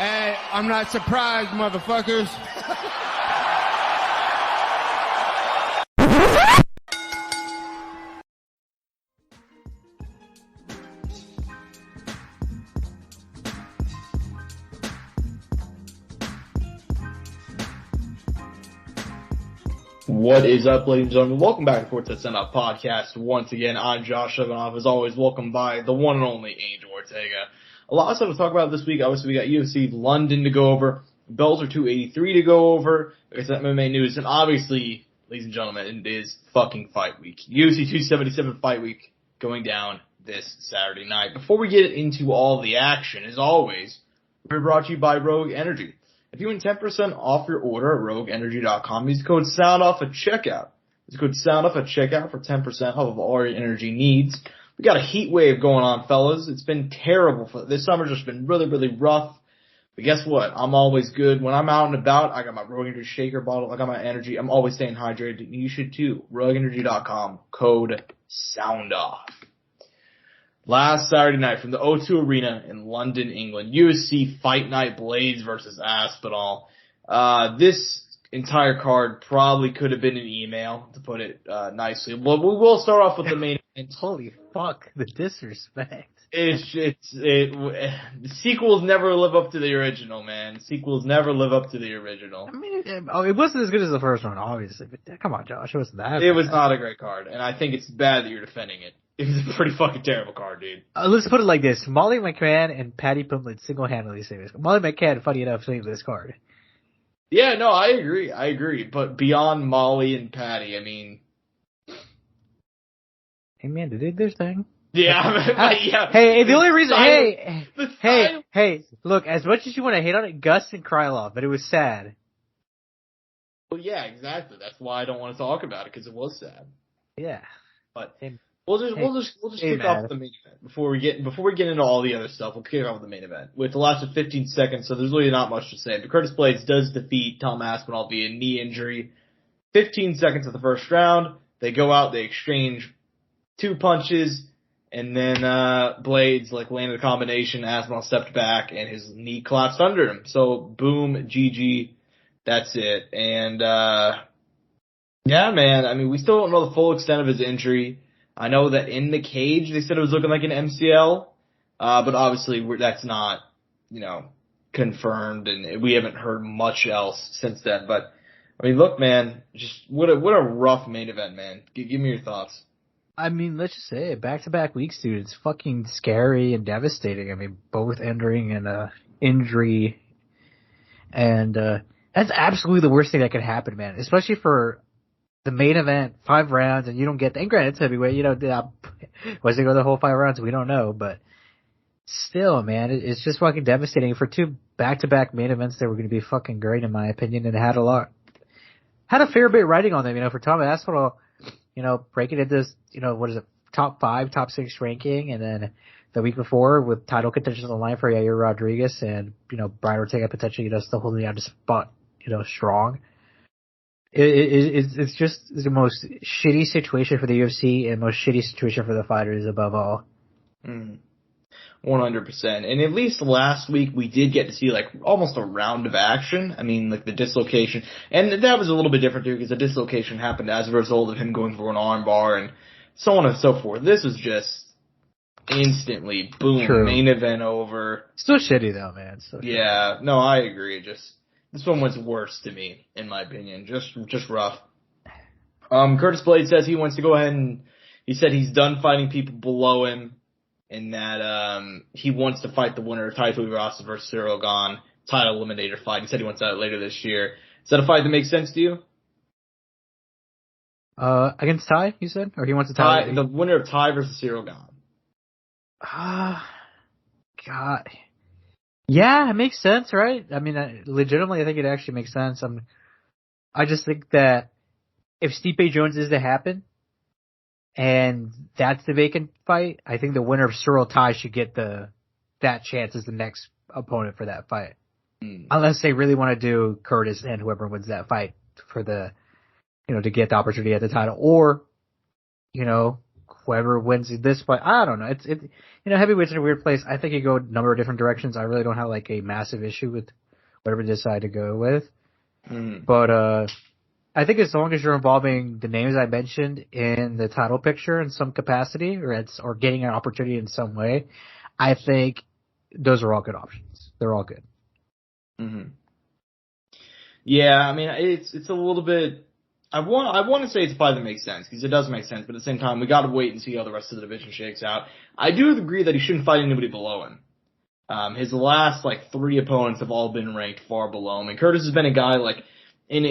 Hey, I'm not surprised, motherfuckers. What is up, ladies and gentlemen? Welcome back to Courtside Soundoff podcast. Once again, I'm Josh Evanoff. As always, welcome by the one and only Angel Ortega. A lot of stuff to talk about this week. Obviously, we got UFC London to go over, Bellator 283 to go over, like I said, MMA news, and obviously, ladies and gentlemen, it is fucking fight week. UFC 277 fight week going down this Saturday night. Before we get into all the action, as always, we're brought to you by Rogue Energy. If you want 10% off your order at RogueEnergy.com, use the code SOUNDOFF at checkout. Use the code SOUNDOFF at checkout for 10% off of all your energy needs. We got a heat wave going on, fellas. It's been terrible. This summer's just been really, really rough. But guess what? I'm always good. When I'm out and about, I got my Rogue Energy shaker bottle. I got my energy. I'm always staying hydrated. You should too. RogueEnergy.com, code SOUNDOFF. Last Saturday night from the O2 Arena in London, England, UFC Fight Night Blades versus Aspinall. This entire card probably could have been an email, to put it nicely. Well, we will start off with the main event. Holy fuck, the disrespect. Sequels never live up to the original, man. Sequels never live up to the original. I mean, it wasn't as good as the first one, obviously, but come on, Josh, it wasn't that. It was not a great card, and I think it's bad that you're defending it. It was a pretty fucking terrible card, dude. Let's put it like this. Molly McCann and Patty Pimblett single-handedly saved this. Molly McCann, funny enough, saved this card. Yeah, no, I agree. But beyond Molly and Patty, I mean... Hey, man, they did their thing. Yeah, yeah. Hey, the only reason... Hey, look, as much as you want to hate on it, Gus and Krylov, but it was sad. Well, yeah, exactly. That's why I don't want to talk about it, because it was sad. Yeah. But... Hey. We'll just kick off with the main event before we get into all the other stuff. We'll kick off with the main event with the last of 15 seconds. So there's really not much to say. But Curtis Blades does defeat Tom Aspinall via knee injury. 15 seconds of the first round. They go out. They exchange 2 punches, and then Blades landed a combination. Aspinall stepped back, and his knee collapsed under him. So boom, GG. That's it. And yeah, man. I mean, we still don't know the full extent of his injury. I know that in the cage they said it was looking like an MCL, but obviously that's not, confirmed, and we haven't heard much else since then. But I mean, look, man, just what a rough main event, man. Give me your thoughts. I mean, let's just say it, back-to-back weeks, dude. It's fucking scary and devastating. I mean, both entering an injury, and that's absolutely the worst thing that could happen, man. Especially for the main event, 5 rounds, and you don't get, and granted, it's heavyweight, was it go the whole 5 rounds? We don't know, but still, man, it's just fucking devastating for 2 back-to-back main events that were going to be fucking great, in my opinion, and had a fair bit riding on them, for Tom Aspinall, breaking into, top 5, top 6 ranking, and then the week before with title contention on the line for Yair Rodriguez and, Brian Ortega potentially, still holding down the spot, strong. It's just the most shitty situation for the UFC and most shitty situation for the fighters above all. 100%. And at least last week we did get to see almost a round of action. I mean, the dislocation. And that was a little bit different too because the dislocation happened as a result of him going for an arm bar and so on and so forth. This was just instantly, boom, True. Main event over. Still shitty though, man. Yeah, no, I agree. This one was worse to me, in my opinion. Just rough. Curtis Blades says he wants to go ahead and he said he's done fighting people below him and that he wants to fight the winner of Tai Tuivasa versus Cyril Gane, title eliminator fight. He said he wants that later this year. Is that a fight that makes sense to you? Against Tai, you said? Or he wants to tie? The winner of Tai versus Cyril Gane. God. Yeah, it makes sense, right? I mean, legitimately, I think it actually makes sense. I just think that if Stipe Jones is to happen, and that's the vacant fight, I think the winner of Cyril Tai should get that chance as the next opponent for that fight. Unless they really want to do Curtis and whoever wins that fight for the, to get the opportunity at the title, or, whoever wins this fight, I don't know. Heavyweight's in a weird place. I think you go a number of different directions. I really don't have like a massive issue with whatever they decide to go with. But I think as long as you're involving the names I mentioned in the title picture in some capacity, or getting an opportunity in some way, I think those are all good options. They're all good. Yeah, I mean, it's a little bit. I want to say it's a fight that makes sense because it does make sense, but at the same time, we got to wait and see how the rest of the division shakes out. I do agree that he shouldn't fight anybody below him. His last 3 opponents have all been ranked far below him, and Curtis has been a guy in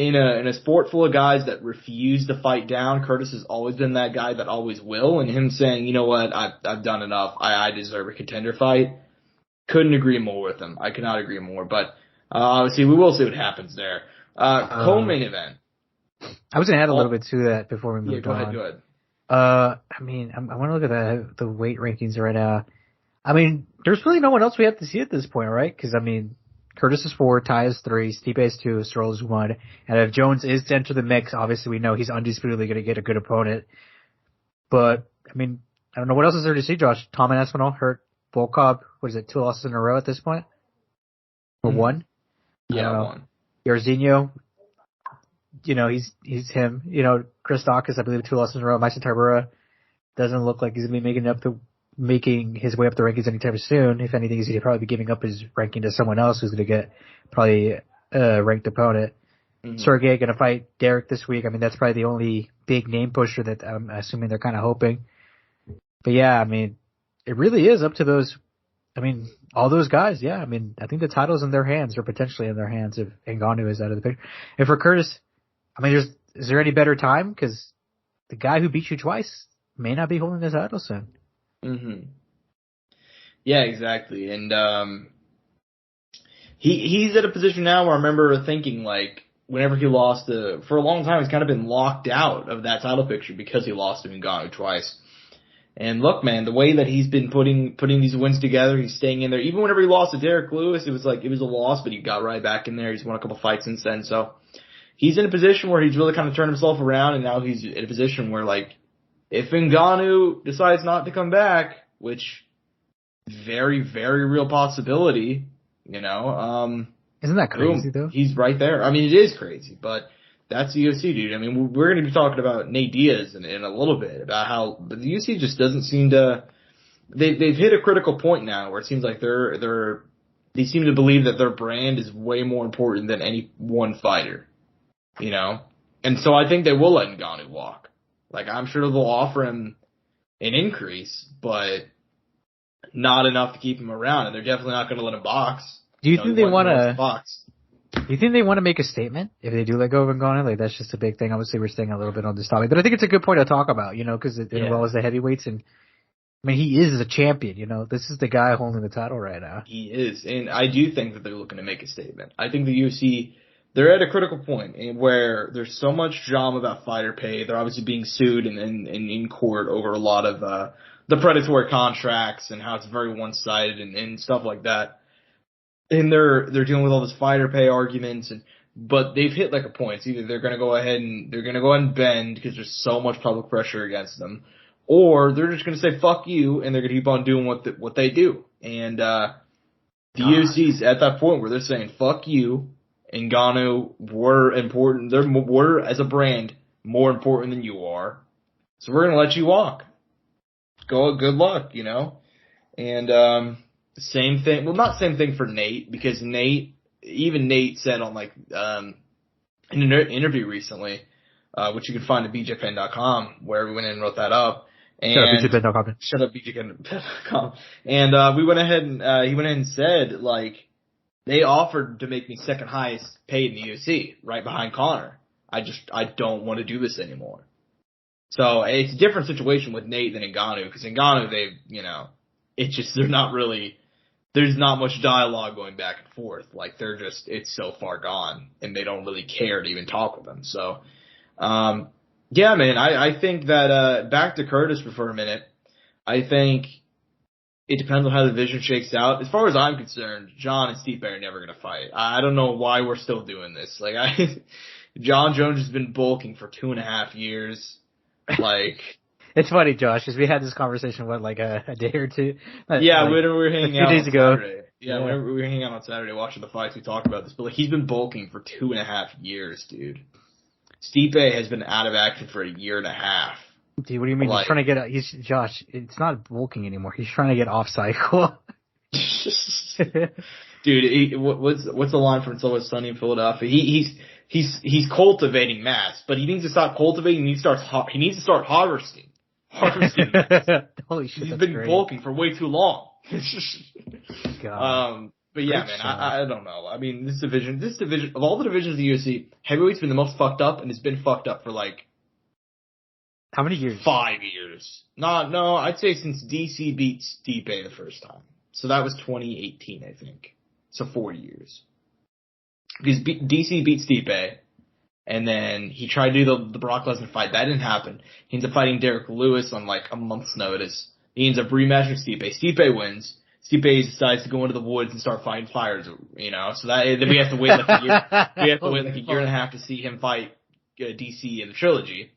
a sport full of guys that refuse to fight down. Curtis has always been that guy that always will, and him saying, you know what, I've done enough, I deserve a contender fight. Couldn't agree more with him. I could not agree more, but obviously we will see what happens there. Co-main event. I was going to add a little bit to that before we move on. Go ahead. I mean, I want to look at the weight rankings right now. I mean, there's really no one else we have to see at this point, right? Because, I mean, Curtis is 4, Ty is 3, Stipe is 2, Sterling is 1. And if Jones is to enter the mix, obviously we know he's undisputedly going to get a good opponent. But, I mean, I don't know what else is there to see, Josh. Tom and Aspinall hurt. Volkov, 2 losses in a row at this point? Or 1? Yeah, 1. Jairzinho, he's him. Chris Dawkins, I believe 2 losses in a row. Mason Tarbura doesn't look like he's going to be making his way up the rankings anytime soon. If anything, he's going to probably be giving up his ranking to someone else who's going to get probably a ranked opponent. Sergey going to fight Derek this week. I mean, that's probably the only big name pusher that I'm assuming they're kind of hoping. But yeah, I mean, it really is up to those. I mean, all those guys, yeah. I mean, I think the title's in their hands, or potentially in their hands if Ngannou is out of the picture. And for Curtis, I mean, is there any better time? Because the guy who beat you twice may not be holding the title soon. Yeah, exactly. And he's at a position now where I remember thinking, whenever he lost for a long time, he's kind of been locked out of that title picture because he lost to Ngannou twice. And look, man, the way that he's been putting these wins together, he's staying in there. Even whenever he lost to Derek Lewis, it was a loss, but he got right back in there. He's won a couple fights since then. So he's in a position where he's really kind of turned himself around, and now he's in a position where, if Ngannou decides not to come back, which very, very real possibility, Isn't that crazy, though? He's right there. I mean, it is crazy, but that's the UFC, dude. I mean, we're going to be talking about Nate Diaz in a little bit, about how the UFC just doesn't seem to. They've hit a critical point now where it seems like they seem to believe that their brand is way more important than any one fighter, And so I think they will let Ngannou walk. I'm sure they'll offer him an increase, but not enough to keep him around, and they're definitely not going to let him box. Do you think they want to box? Do you think they want to make a statement if they do let go of Ngannou? That's just a big thing. Obviously, we're staying a little bit on this topic, but I think it's a good point to talk about, because as well as the heavyweights, and I mean, he is a champion. This is the guy holding the title right now. He is, and I do think that they're looking to make a statement. I think the UFC, they're at a critical point where there's so much drama about fighter pay. They're obviously being sued and in court over a lot of the predatory contracts and how it's very one-sided and stuff like that. And they're dealing with all this fighter pay arguments, but they've hit a point. It's either they're going to go ahead and bend because there's so much public pressure against them, or they're just going to say fuck you and they're going to keep on doing what they do. And the UFC's at that point where they're saying fuck you. Ngannou, we're important. We're as a brand more important than you are, so we're going to let you walk. Good luck, And same thing. Well, not same thing for Nate, because Nate said on in an interview recently, which you can find at bjpen.com, where we went in and wrote that up. And shut up, bjpen.com. And we went ahead and he went ahead and said they offered to make me second highest paid in the UFC, right behind Conor. I don't want to do this anymore. So it's a different situation with Nate than Ngannou, because Ngannou, there's not much dialogue going back and forth. It's so far gone, and they don't really care to even talk with them. So, yeah, man, I think that, back to Curtis for a minute, I think it depends on how the division shakes out. As far as I'm concerned, John and Stipe are never going to fight. I don't know why we're still doing this. John Jones has been bulking for 2.5 years. It's funny, Josh, because we had this conversation, like a day or two? Yeah, we were hanging out days on ago. Saturday. Yeah, whenever we were hanging out on Saturday watching the fights, we talked about this. But, like, he's been bulking for 2.5 years, dude. Stipe has been out of action for 1.5 years. Dude, what do you mean? He's trying to get Josh, it's not bulking anymore. He's trying to get off cycle. Dude, what's the line from It's Always Sunny in Philadelphia? He's cultivating mass, but he needs to stop cultivating. He needs to start harvesting. Holy shit, he's been bulking for way too long. God. But yeah, man, I don't know. I mean, this division of all the divisions of the UFC, heavyweight's been the most fucked up, and it's been fucked up for like how many years? 5 years. No, I'd say since DC beat Stipe the first time. So that was 2018, I think. So 4 years. Because DC beat Stipe, and then he tried to do the Brock Lesnar fight. That didn't happen. He ends up fighting Derek Lewis on like a month's notice. He ends up rematching Stipe. Stipe wins. Stipe decides to go into the woods and start fighting fires, so then we have to wait like a year. We have to wait like a year and a half to see him fight DC in the trilogy.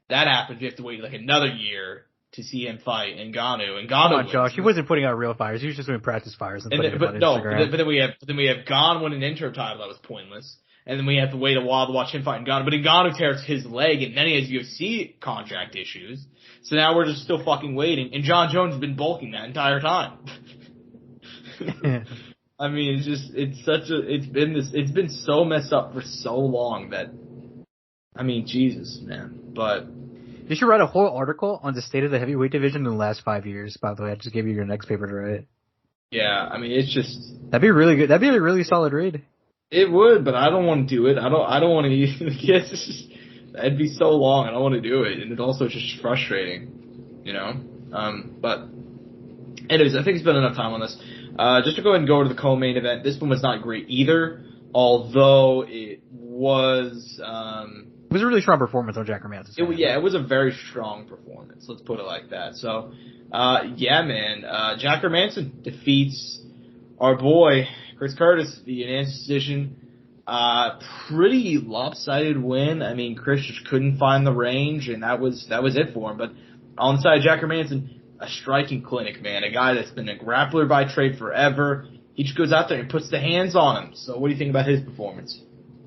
That happens. We have to wait like another year to see him fight Ngannou. Come on, Josh. He wasn't putting out real fires. He was just doing practice fires and putting it on Instagram. But then we have Gane win an interim title that was pointless. And then we have to wait a while to watch him fight Ngannou. But Ngannou tears his leg, and then he has UFC contract issues. So now we're just still fucking waiting. And John Jones has been bulking that entire time. I mean, it's been so messed up for so long that, I mean, Jesus, man. But you should write a whole article on the state of the heavyweight division in the last 5 years. By the way, I just gave you your next paper to write. Yeah, I mean, it's just that'd be really good. That'd be a really solid read. It would, but I don't want to do it. I don't want to. That'd be so long. I don't want to do it, and it's also just frustrating, But anyways, I think it's been enough time on this. Just to go ahead and go to the co-main event. This one was not great either, although it was. It was a really strong performance on Jack Hermanson. It was a very strong performance. Let's put it like that. So, man, Jack Hermanson defeats our boy Chris Curtis via unanimous decision. Pretty lopsided win. I mean, Chris just couldn't find the range, and that was it for him. But on the side of Jack Hermanson, a striking clinic, man. A guy that's been a grappler by trade forever. He just goes out there and puts the hands on him. So what do you think about his performance?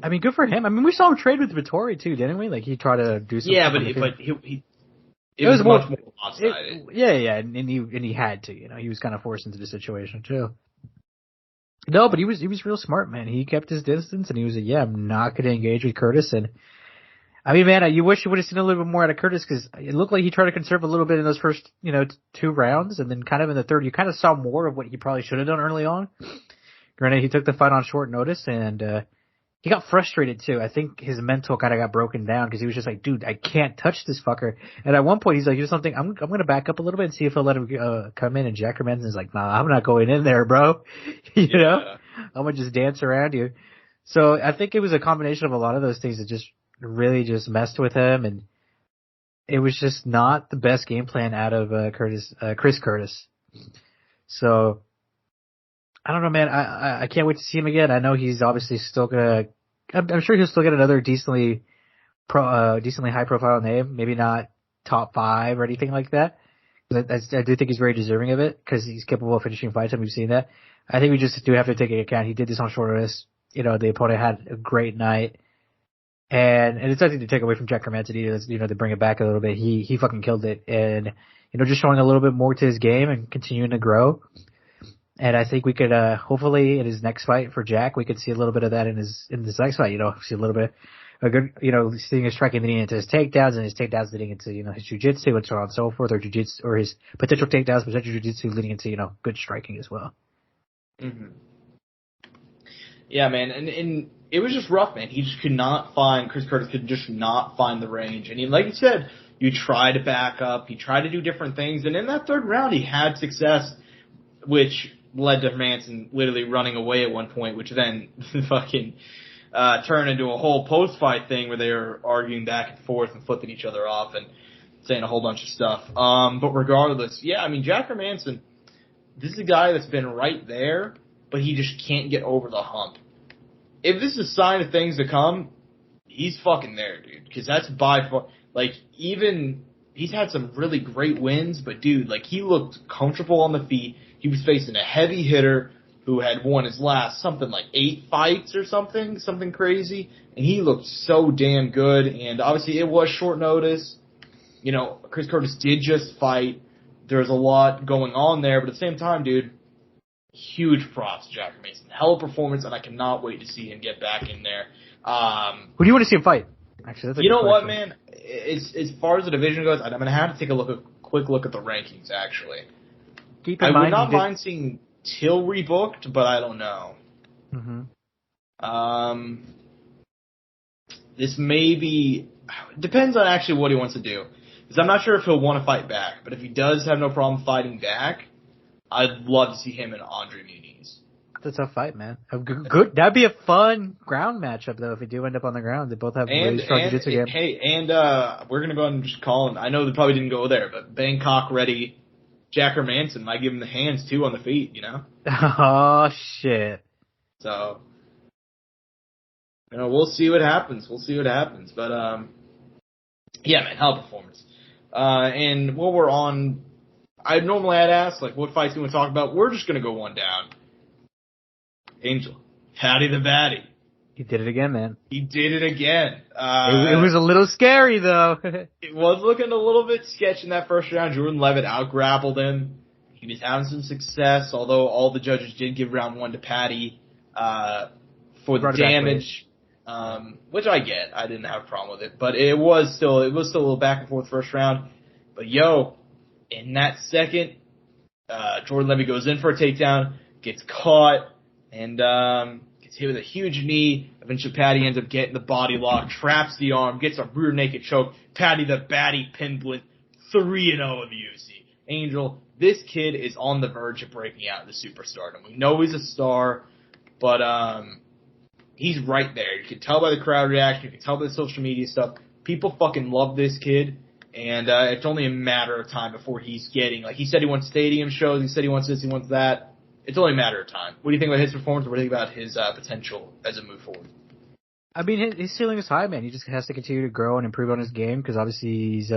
I mean, good for him. I mean, we saw him trade with Vittori too, didn't we? Like he tried to do something. Yeah, but it was much more lopsided. Yeah, and he had to. He was kind of forced into the situation too. No, but he was real smart, man. He kept his distance, and he was I'm not going to engage with Curtis. And I mean, man, you wish you would have seen a little bit more out of Curtis because it looked like he tried to conserve a little bit in those first, 2 rounds, and then kind of in the third, you kind of saw more of what he probably should have done early on. Granted, he took the fight on short notice, and he got frustrated too. I think his mental kind of got broken down because he was just like, dude, I can't touch this fucker. And at one point, he's like, here's something, I'm going to back up a little bit and see if he'll let him come in. And Jack Hermanson's like, nah, I'm not going in there, bro. I'm going to just dance around you. So I think it was a combination of a lot of those things that just really just messed with him. And it was just not the best game plan out of Chris Curtis. So I don't know, man. I can't wait to see him again. I know he's obviously still I'm sure he'll still get another decently high profile name. Maybe not top 5 or anything like that. I do think he's very deserving of it because he's capable of finishing fights, and we've seen that. I think we just do have to take into account he did this on short notice. The opponent had a great night, and it's nothing to take away from Jack Hermanson either. To bring it back a little bit, he fucking killed it, and just showing a little bit more to his game and continuing to grow. And I think we could, hopefully in his next fight for Jack, we could see a little bit of that in this next fight, see a little bit, a good, seeing his striking leading into his takedowns and his takedowns leading into, his jiu-jitsu and so on and so forth, or his potential takedowns, potential jiu-jitsu leading into, good striking as well. Mm-hmm. Yeah, man. And it was just rough, man. He just could not find, Chris Curtis could just not find the range. And like you said, you try to back up, he tried to do different things. And in that third round, he had success, which led to Hermanson literally running away at one point, which then fucking turned into a whole post-fight thing where they were arguing back and forth and flipping each other off and saying a whole bunch of stuff. But regardless, yeah, I mean, Jack Hermanson, this is a guy that's been right there, but he just can't get over the hump. If this is a sign of things to come, he's fucking there, dude. Because that's by far, even he's had some really great wins, but dude, like he looked comfortable on the feet. He was facing a heavy hitter who had won his last something like 8 fights or something crazy, and he looked so damn good. And obviously it was short notice. You know, Chris Curtis did just fight. There's a lot going on there, but at the same time, dude, huge props to Jacker Mason. Hell of a performance, and I cannot wait to see him get back in there. Who do you want to see him fight? Actually, that's a you know good what, question. man? As far as the division goes, I'm gonna have to take a quick look at the rankings. Actually, Keep in I mind, would not mind seeing Till rebooked, but I don't know. Mm-hmm. This may be depends on actually what he wants to do. Because I'm not sure if he'll want to fight back, but if he does have no problem fighting back, I'd love to see him and Andre Muniz. That's a tough fight, man. Good. That'd be a fun ground matchup, though, if they do end up on the ground. They both have really strong jiu-jitsu game. Hey, and we're gonna go ahead and just call him. I know they probably didn't go there, but Bangkok ready. Jacker Manson might give him the hands too on the feet, you know. Oh shit. So, you know, we'll see what happens. But yeah, man, hell of a performance. And while we're on, I'd ask like what fights we want to talk about. We're just gonna go one down. Angel, Patty the Batty. He did it again, man. He did it again. It was a little scary, though. It was looking a little bit sketchy in that first round. Jordan Levitt out-grappled him. He was having some success, although all the judges did give round 1 to Patty for the damage, which I get. I didn't have a problem with it. But it was still a little back and forth first round. But, in that second, Jordan Levitt goes in for a takedown, gets caught, and gets hit with a huge knee. Eventually, Patty ends up getting the body lock, traps the arm, gets a rear naked choke. Patty the Batty pinblit 3-0 in the UFC. Angel, this kid is on the verge of breaking out into superstardom. We know he's a star, but he's right there. You can tell by the crowd reaction. You can tell by the social media stuff. People fucking love this kid, and it's only a matter of time before he's getting, like he said he wants stadium shows, he said he wants this, he wants that. It's only a matter of time. What do you think about his performance? What do you think about his potential as a move forward? I mean, his ceiling is high, man. He just has to continue to grow and improve on his game because obviously he's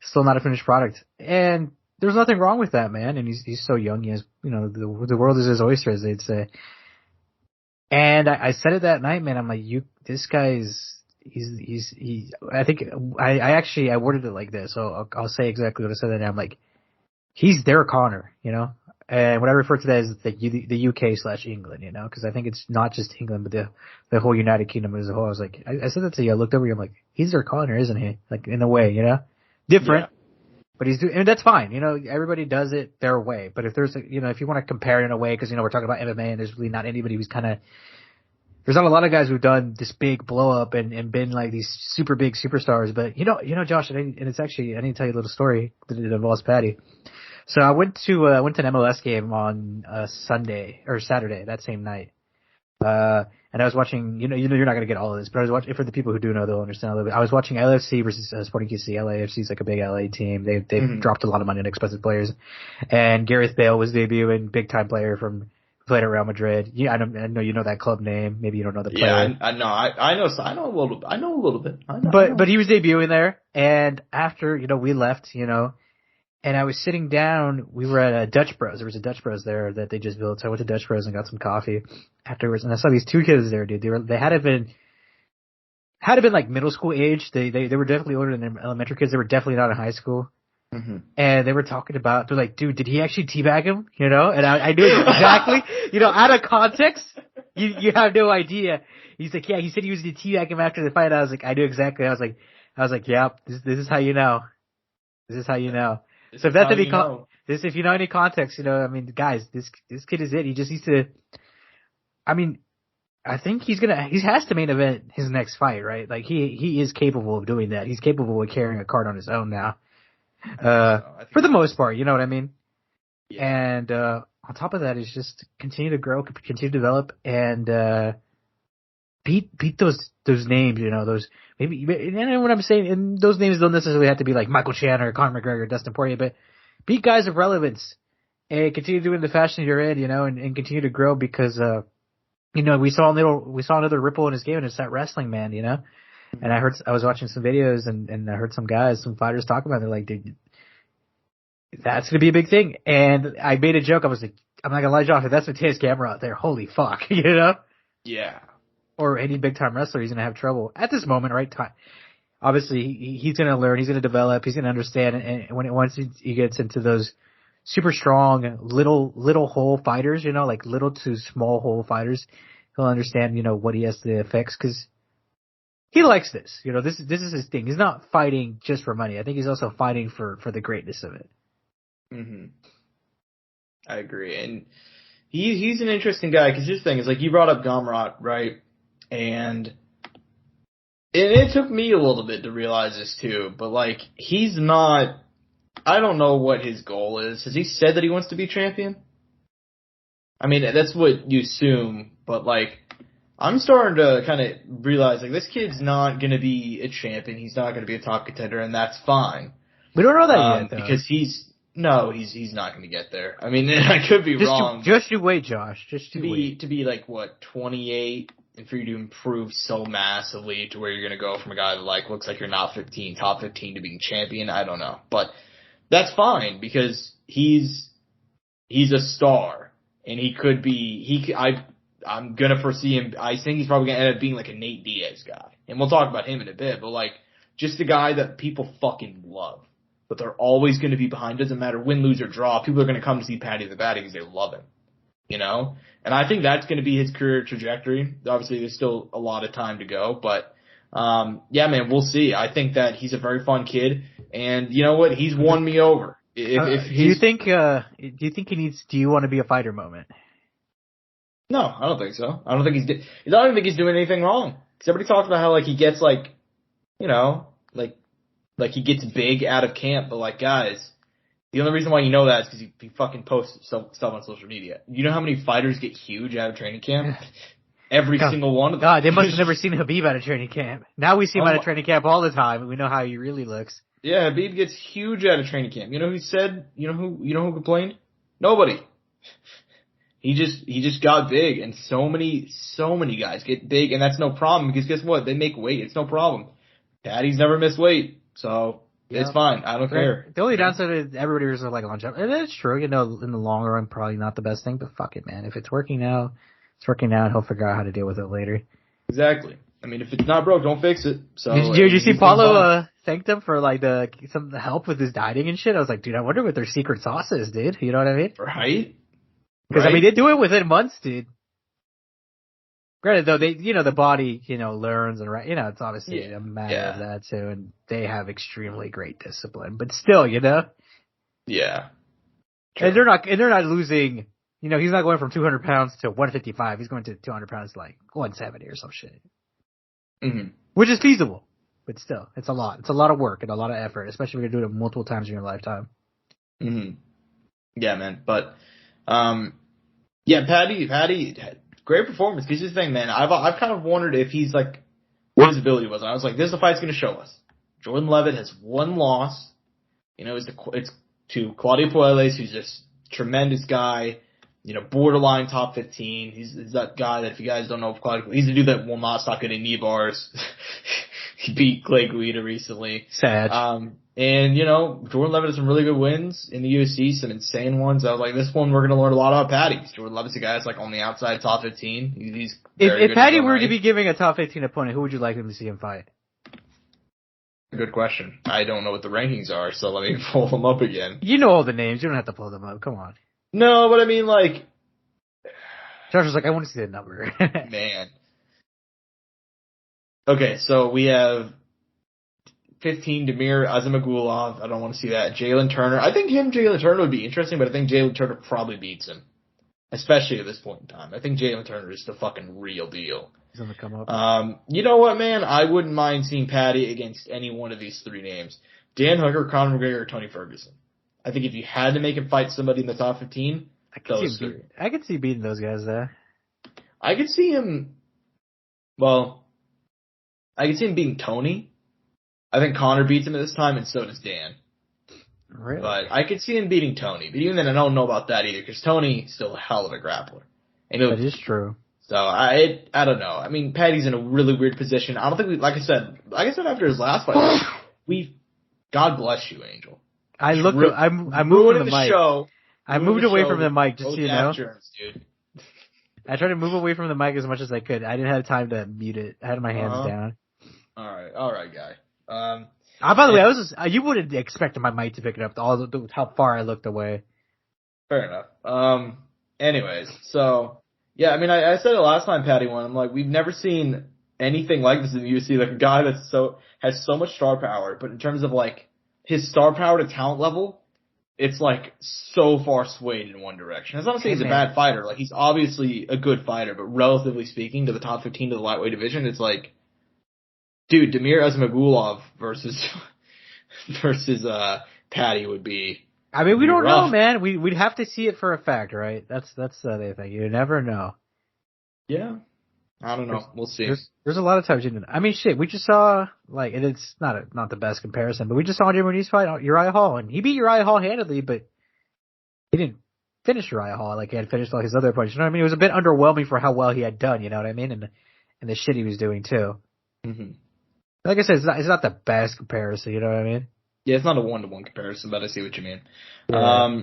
still not a finished product. And there's nothing wrong with that, man. And he's so young. He has, the world is his oyster, as they'd say. And I said it that night, man. I'm like, this guy I think I worded it like this. So I'll say exactly what I said that night. I'm like, he's their Connor, And what I refer to that as the UK/England, because I think it's not just England, but the whole United Kingdom as a whole. I was like, I said that to you. I looked over you. I'm like, he's their Connor, isn't he? Like in a way, different, but and that's fine. Everybody does it their way. But if there's, if you want to compare it in a way, because we're talking about MMA, and there's really not anybody who's there's not a lot of guys who've done this big blow up and been like these super big superstars. But Josh, and it's actually, I need to tell you a little story that it involves Patty. So I went to an MLS game on Sunday or Saturday that same night, and I was watching. You're not gonna get all of this, but I was watching. For the people who do know, they'll understand a little bit. I was watching LFC versus Sporting KC. LAFC is like a big LA team. They've dropped a lot of money on expensive players, and Gareth Bale was debuting, big time player played at Real Madrid. Yeah, I know you know that club name. Maybe you don't know the player. Yeah, I know. I know a little bit. I know a little bit. But he was debuting there, and after we left, and I was sitting down. We were at Dutch Bros. There was a Dutch Bros there that they just built. So I went to Dutch Bros and got some coffee afterwards. And I saw these 2 kids there, dude. They had to have been like middle school age. They were definitely older than elementary kids. They were definitely not in high school. Mm-hmm. And they were talking about, they're like, dude, did he actually teabag him? And I knew exactly, out of context, you have no idea. He's like, yeah, he said he was going to teabag him after the fight. I was like, I knew exactly. I was like, yeah, this is how you know. This is how you know. So if that's if you know any context, guys, this kid is it. He just needs to. I mean, I think he has to main event his next fight, right? Like he is capable of doing that. He's capable of carrying a card on his own now. For the most part, you know what I mean? Yeah. And on top of that is just continue to grow, continue to develop, and beat those names, those maybe. And what I'm saying, and those names don't necessarily have to be like Michael Chandler, Conor McGregor, Dustin Poirier, but beat guys of relevance and continue doing the fashion you're in, and continue to grow because we saw another ripple in his game, and it's that wrestling, man, And I was watching some videos and I heard some fighters talk about it. They're like, dude, that's going to be a big thing. And I made a joke. I was like, I'm not going to lie, Josh, if that's Mateus Gamera out there, holy fuck, you know? Yeah. Or any big time wrestler, he's going to have trouble at this moment, right? Obviously, he's going to learn, he's going to develop, he's going to understand. And once he gets into those super strong little hole fighters, you know, like little to small hole fighters, he'll understand, you know, what he has to fix because he likes this. You know, this is his thing. He's not fighting just for money. I think he's also fighting for the greatness of it. Mm-hmm. I agree. And he's an interesting guy because his thing is, like, you brought up Gamrot, right? And it took me a little bit to realize this too, but, like, he's not, I don't know what his goal is. Has he said that he wants to be champion? I mean, that's what you assume, but, like, I'm starting to kind of realize, like, this kid's not going to be a champion. He's not going to be a top contender, and that's fine. We don't know that yet, though. Because he's not going to get there. I mean, I could be wrong. Just you wait, Josh. Just to wait. To be like, what, 28, and for you to improve so massively to where you're going to go from a guy that, like, looks like you're not top 15 to being champion, I don't know. But that's fine, because he's a star, and he could be, I'm going to foresee him. I think he's probably going to end up being like a Nate Diaz guy. And we'll talk about him in a bit, but, like, just a guy that people fucking love. But they're always going to be behind. Doesn't matter win, lose, or draw. People are going to come to see Paddy the Baddy because they love him. You know? And I think that's going to be his career trajectory. Obviously, there's still a lot of time to go. But, yeah, man, we'll see. I think that he's a very fun kid. And you know what? He's won me over. Do you think he needs, do you want to be a fighter moment? No, I don't think so. I don't even think he's doing anything wrong. Because everybody talks about how, like, he gets, like, you know, like he gets big out of camp. But, like, guys, the only reason why you know that is because he fucking posts stuff on social media. You know how many fighters get huge out of training camp? Every single one of them. God, they must have never seen Habib out of training camp. Now we see him out of training camp all the time, and we know how he really looks. Yeah, Habib gets huge out of training camp. You know who said? You know who complained? Nobody. He just got big, and so many guys get big, and that's no problem, because guess what? They make weight. It's no problem. Daddy's never missed weight, so it's fine. I don't care. The only downside is everybody is like longevity. And it's true, you know, in the long run, probably not the best thing, but fuck it, man. If it's working now, it's working out. He'll figure out how to deal with it later. Exactly. I mean, if it's not broke, don't fix it. So did you see Paulo thanked him for like some help with his dieting and shit? I was like, dude, I wonder what their secret sauce is, dude. You know what I mean? Right. Because, I mean, they do it within months, dude. Granted, though, the body, learns and, it's obviously a matter of that, too, and they have extremely great discipline. But still, Yeah. True. And they're not losing, he's not going from 200 pounds to 155. He's going to 200 pounds to, 170 or some shit. Mm-hmm. Which is feasible. But still, it's a lot. It's a lot of work and a lot of effort, especially if you're doing it multiple times in your lifetime. Mm-hmm. Yeah, man. But, Paddy, great performance. Because this thing, man, I've kind of wondered if he's what his ability was. And I was like, this is the fight's going to show us. Jordan Levitt has one loss. It's to Claudio Puelles, who's just a tremendous guy. Borderline top 15. He's that guy that, if you guys don't know, he's the dude that will not stop getting knee bars. He beat Clay Guida recently. Sad. And Jordan Levitt has some really good wins in the UFC, some insane ones. I was like, this one we're going to learn a lot about Paddy. Jordan Levitt's a guy that's on the outside top 15. He's if Paddy were to be giving a top 15 opponent, who would you like him to see him fight? Good question. I don't know what the rankings are, so let me pull them up again. You know all the names. You don't have to pull them up. Come on. No, but I mean, Josh was like, I want to see the number. Man. Okay, so we have 15, Damir Azamagulov. I don't want to see that. Jalen Turner. I think Jalen Turner would be interesting, but I think Jalen Turner probably beats him. Especially at this point in time. I think Jalen Turner is the fucking real deal. He's on the come up. You know what, man? I wouldn't mind seeing Paddy against any one of these three names. Dan Hooker, Conor McGregor, or Tony Ferguson. I think if you had to make him fight somebody in the top 15, I could see beating those guys there. I could see him beating Tony. I think Conor beats him at this time, and so does Dan. Really? But I could see him beating Tony. But even then, I don't know about that either, because Tony's still a hell of a grappler. That is true. So I don't know. I mean, Patty's in a really weird position. I don't think like I said after his last fight, God bless you, Angel. I moved from the mic. Show. I moved away from the mic, just so you know. Germs, dude. I tried to move away from the mic as much as I could. I didn't have time to mute it. I had my hands down. All right, guy. By the way, you wouldn't expect my mic to pick it up. How far I looked away. Fair enough. Anyways, so yeah, I mean, I said it last time Patty won. I'm like, we've never seen anything like this in the UFC. Like a guy that's has so much star power, but in terms of like his star power to talent level, it's like so far swayed in one direction. That's not to say he's a bad fighter. Like he's obviously a good fighter, but relatively speaking to the top 15 to the lightweight division, it's like, dude, Damir Ismagulov versus Patty would be. I mean, we don't know, man. We'd have to see it for a fact, right? That's the other thing. You never know. Yeah. I don't know. We'll see. There's a lot of times you didn't. I mean, shit. We just saw and it's not the best comparison, but we just saw Jim Muniz fight Uriah Hall, and he beat Uriah Hall handedly, but he didn't finish Uriah Hall like he had finished all his other opponents. You know what I mean? It was a bit underwhelming for how well he had done. You know what I mean? And the shit he was doing too. Mm-hmm. Like I said, it's not the best comparison. You know what I mean? Yeah, it's not a 1-to-1 comparison, but I see what you mean. Yeah.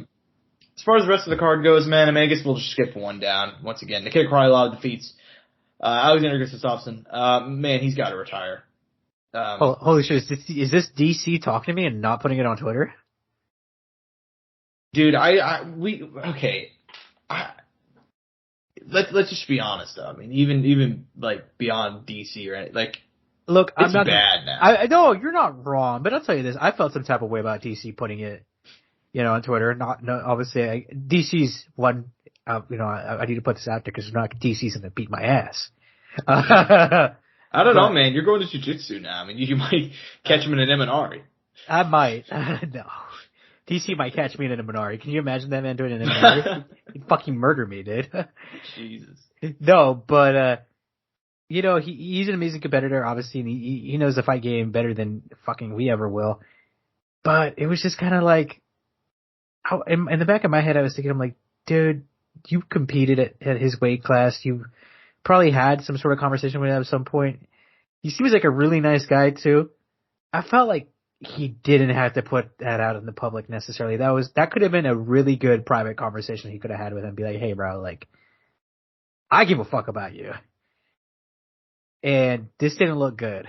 As far as the rest of the card goes, man, I mean, I guess we'll just skip one down. Once again, Nikita Krylov defeats Alexander Gustafsson. Man, he's got to retire. Holy shit, is this DC talking to me and not putting it on Twitter? Dude, let's just be honest though. I mean, even like beyond DC, right? Like, look, it's bad now. I know you're not wrong, but I'll tell you this: I felt some type of way about DC putting it, on Twitter. Obviously, DC's one. I need to put this out there because DC's gonna beat my ass. I don't know, man. You're going to jiu-jitsu now. I mean, you might catch him in an Eminari. I might. No. DC might catch me in an Eminari. Can you imagine that man doing an Eminari? He'd fucking murder me, dude. Jesus. No, but, he's an amazing competitor, obviously, and he knows the fight game better than fucking we ever will. But it was just kind of like, in the back of my head, I was thinking, I'm like, dude, you competed at his weight class. You probably had some sort of conversation with him at some point. He seems like a really nice guy, too. I felt like he didn't have to put that out in the public necessarily. That could have been a really good private conversation he could have had with him. Be like, hey, bro, like, I give a fuck about you. And this didn't look good.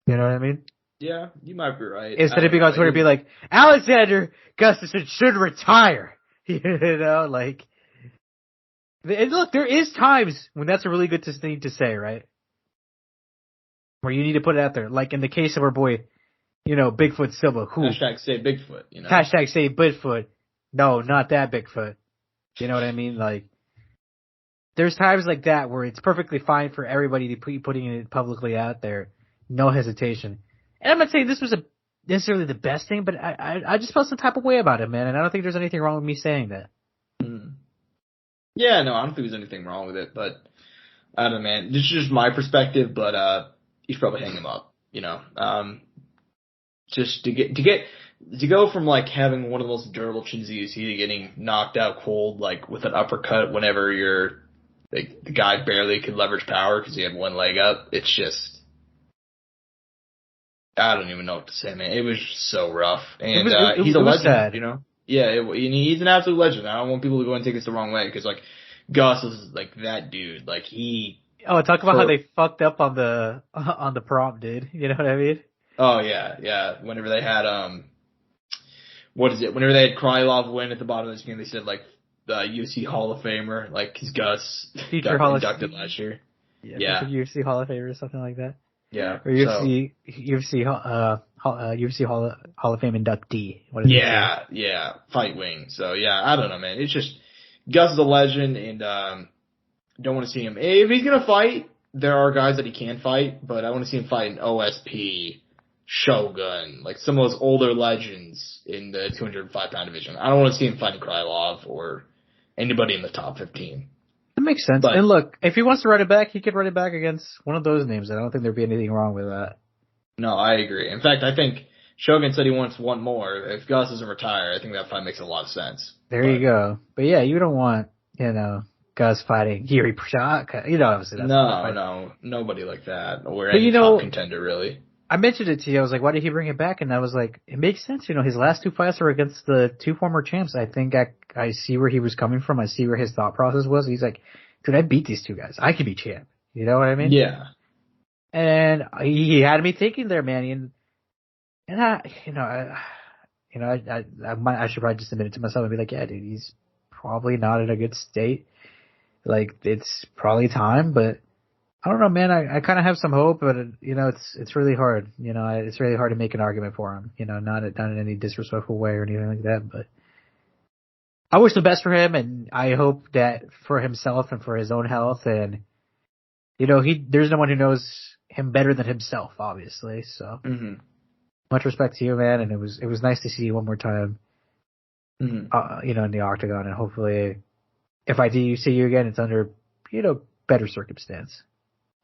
You know what I mean? Yeah, you might be right. Instead of being on Twitter, be like, Alexander Gustafsson should retire. And look, there is times when that's a really good thing to say, right? Where you need to put it out there. Like in the case of our boy, Bigfoot Silva, who hashtag say Bigfoot, Hashtag say Bigfoot. No, not that Bigfoot. You know what I mean? Like, there's times like that where it's perfectly fine for everybody to be putting it publicly out there. No hesitation. And I'm not saying this was necessarily the best thing, but I just felt some type of way about it, man. And I don't think there's anything wrong with me saying that. Yeah, no, I don't think there's anything wrong with it, but I don't know, man. This is just my perspective, but you should probably hang him up, just to go from like having one of the most durable chins you see to getting knocked out cold, like with an uppercut whenever you're like the guy barely could leverage power because he had one leg up. It's just, I don't even know what to say, man. It was just so rough, and he's a legend, sad. Yeah, he's an absolute legend. I don't want people to go and take this the wrong way because like Gus is like that dude. Like he. Oh, talk about how they fucked up on the prompt, dude. You know what I mean? Oh yeah. Whenever they had Whenever they had Krylov win at the bottom of this game, they said like the UFC Hall of Famer, like his Gus got inducted last year. Yeah. UFC Hall of Famer or something like that. Yeah. Or UFC Hall of Fame inductee. What is it? Yeah. Fight wing. So yeah, I don't know, man. It's just Gus is a legend, and don't want to see him. If he's gonna fight, there are guys that he can fight, but I want to see him fight in OSP, Shogun, like some of those older legends in the 205-pound division. I don't want to see him fighting Krylov or anybody in the top 15. That makes sense. But, and look, if he wants to run it back, he could run it back against one of those names. I don't think there'd be anything wrong with that. No, I agree. In fact, I think Shogun said he wants one more. If Gus doesn't retire, I think that fight makes a lot of sense. You go. But yeah, you don't want, Gus fighting Yuri Prochazka. You know, obviously that's No, nobody like that, or But any top contender really. I mentioned it to you. I was like, why did he bring it back? And I was like, it makes sense. You know, his last 2 fights were against the 2 former champs. I think I see where he was coming from. I see where his thought process was. He's like, dude, I beat these 2 guys. I could be champ. You know what I mean? Yeah. And he had me thinking there, man. And I should probably just admit it to myself and be like, yeah, dude, he's probably not in a good state. Like, it's probably time, but I don't know, man. I kind of have some hope, but you know, it's really hard. You know, it's really hard to make an argument for him. You know, not in any disrespectful way or anything like that. But I wish the best for him, and I hope that for himself and for his own health. And you know, there's no one who knows him better than himself, obviously. So much respect to you, man. And it was nice to see you one more time. You know, in the octagon, and hopefully, if I do see you again, it's under better circumstance.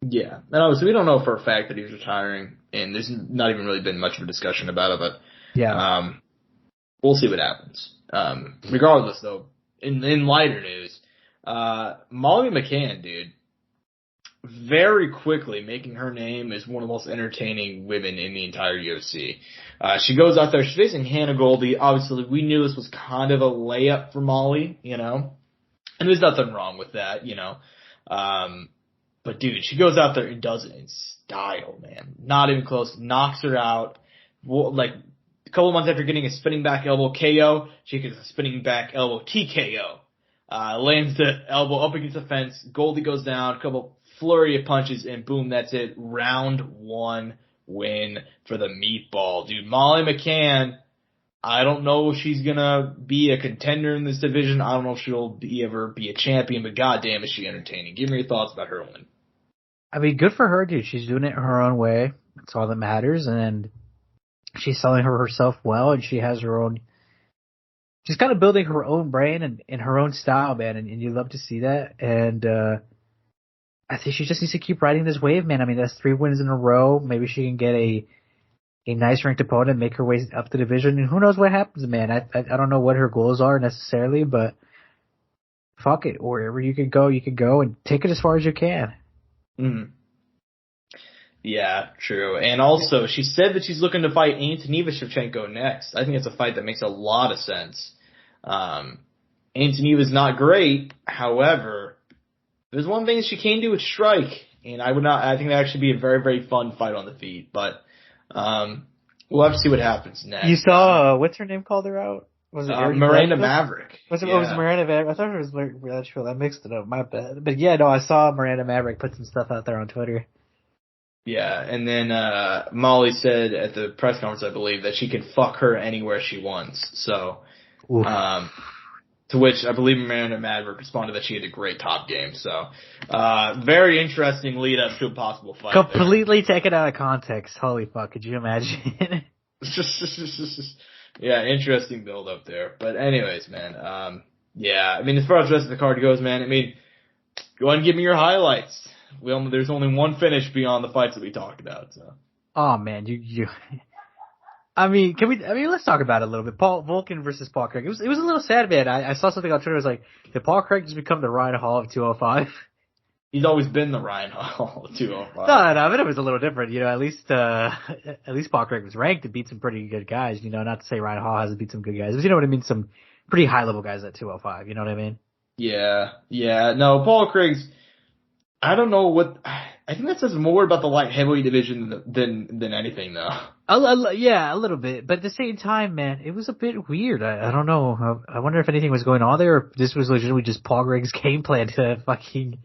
Yeah, and obviously we don't know for a fact that he's retiring, and there's not even really been much of a discussion about it, but we'll see what happens. Regardless, though, in lighter news, Molly McCann, dude, very quickly making her name as one of the most entertaining women in the entire UFC. She goes out there, she's facing Hannah Goldie. Obviously, we knew this was kind of a layup for Molly, you know, and there's nothing wrong with that, you know. But dude, she goes out there and does it in style, man. Not even close. Knocks her out. Like, a couple of months after getting a spinning back elbow KO, she gets a spinning back elbow TKO. Lands the elbow up against the fence. Goldie goes down. A couple flurry of punches, and boom, that's it. Round 1 win for the meatball. Dude, Molly McCann, I don't know if she's gonna be a contender in this division. I don't know if she'll ever be a champion, but goddamn is she entertaining. Give me your thoughts about her win. I mean, good for her, dude. She's doing it her own way. That's all that matters. And she's selling herself well, and she has her own. She's kind of building her own brand and in her own style, man. And you love to see that. And I think she just needs to keep riding this wave, man. I mean, that's 3 wins in a row. Maybe she can get a nice ranked opponent, make her way up the division, and who knows what happens, man. I don't know what her goals are necessarily, but fuck it. Wherever you can go, and take it as far as you can. Yeah, true. And also, she said that she's looking to fight Antonina Shevchenko next. I think it's a fight that makes a lot of sense. Antonina's not great, however, there's one thing she can do is strike, and I think that actually be a very, very fun fight on the feet, but we'll have to see what happens next. You saw, what's her name called her out? Was it Miranda Maverick? Was it Miranda Maverick? I thought it was Miranda. I mixed it up. My bad. But yeah, no, I saw Miranda Maverick put some stuff out there on Twitter. Yeah, and then Molly said at the press conference, I believe, that she can fuck her anywhere she wants. So, to which I believe Miranda Maverick responded that she had a great top game. So, very interesting lead up to a possible fight. Completely taken out of context. Holy fuck! Could you imagine? Yeah, interesting build up there. But anyways, man, yeah, I mean, as far as the rest of the card goes, man, I mean, go ahead and give me your highlights. There's only one finish beyond the fights that we talked about, so. Oh man, I mean, let's talk about it a little bit. Volkan versus Paul Craig. It was a little sad, man. I saw something on Twitter. It was like, did Paul Craig just become the Ryan Hall of 205? He's always been the Ryan Hall of 205. No, but it was a little different. You know, at least Paul Craig was ranked and beat some pretty good guys. You know, not to say Ryan Hall hasn't beat some good guys, but you know what I mean? Some pretty high level guys at 205. You know what I mean? Yeah. No, Paul Craig's, I don't know what, I think that says more about the light heavyweight division than anything, though. Yeah, a little bit. But at the same time, man, it was a bit weird. I don't know. I wonder if anything was going on there, or if this was legitimately just Paul Craig's game plan to fucking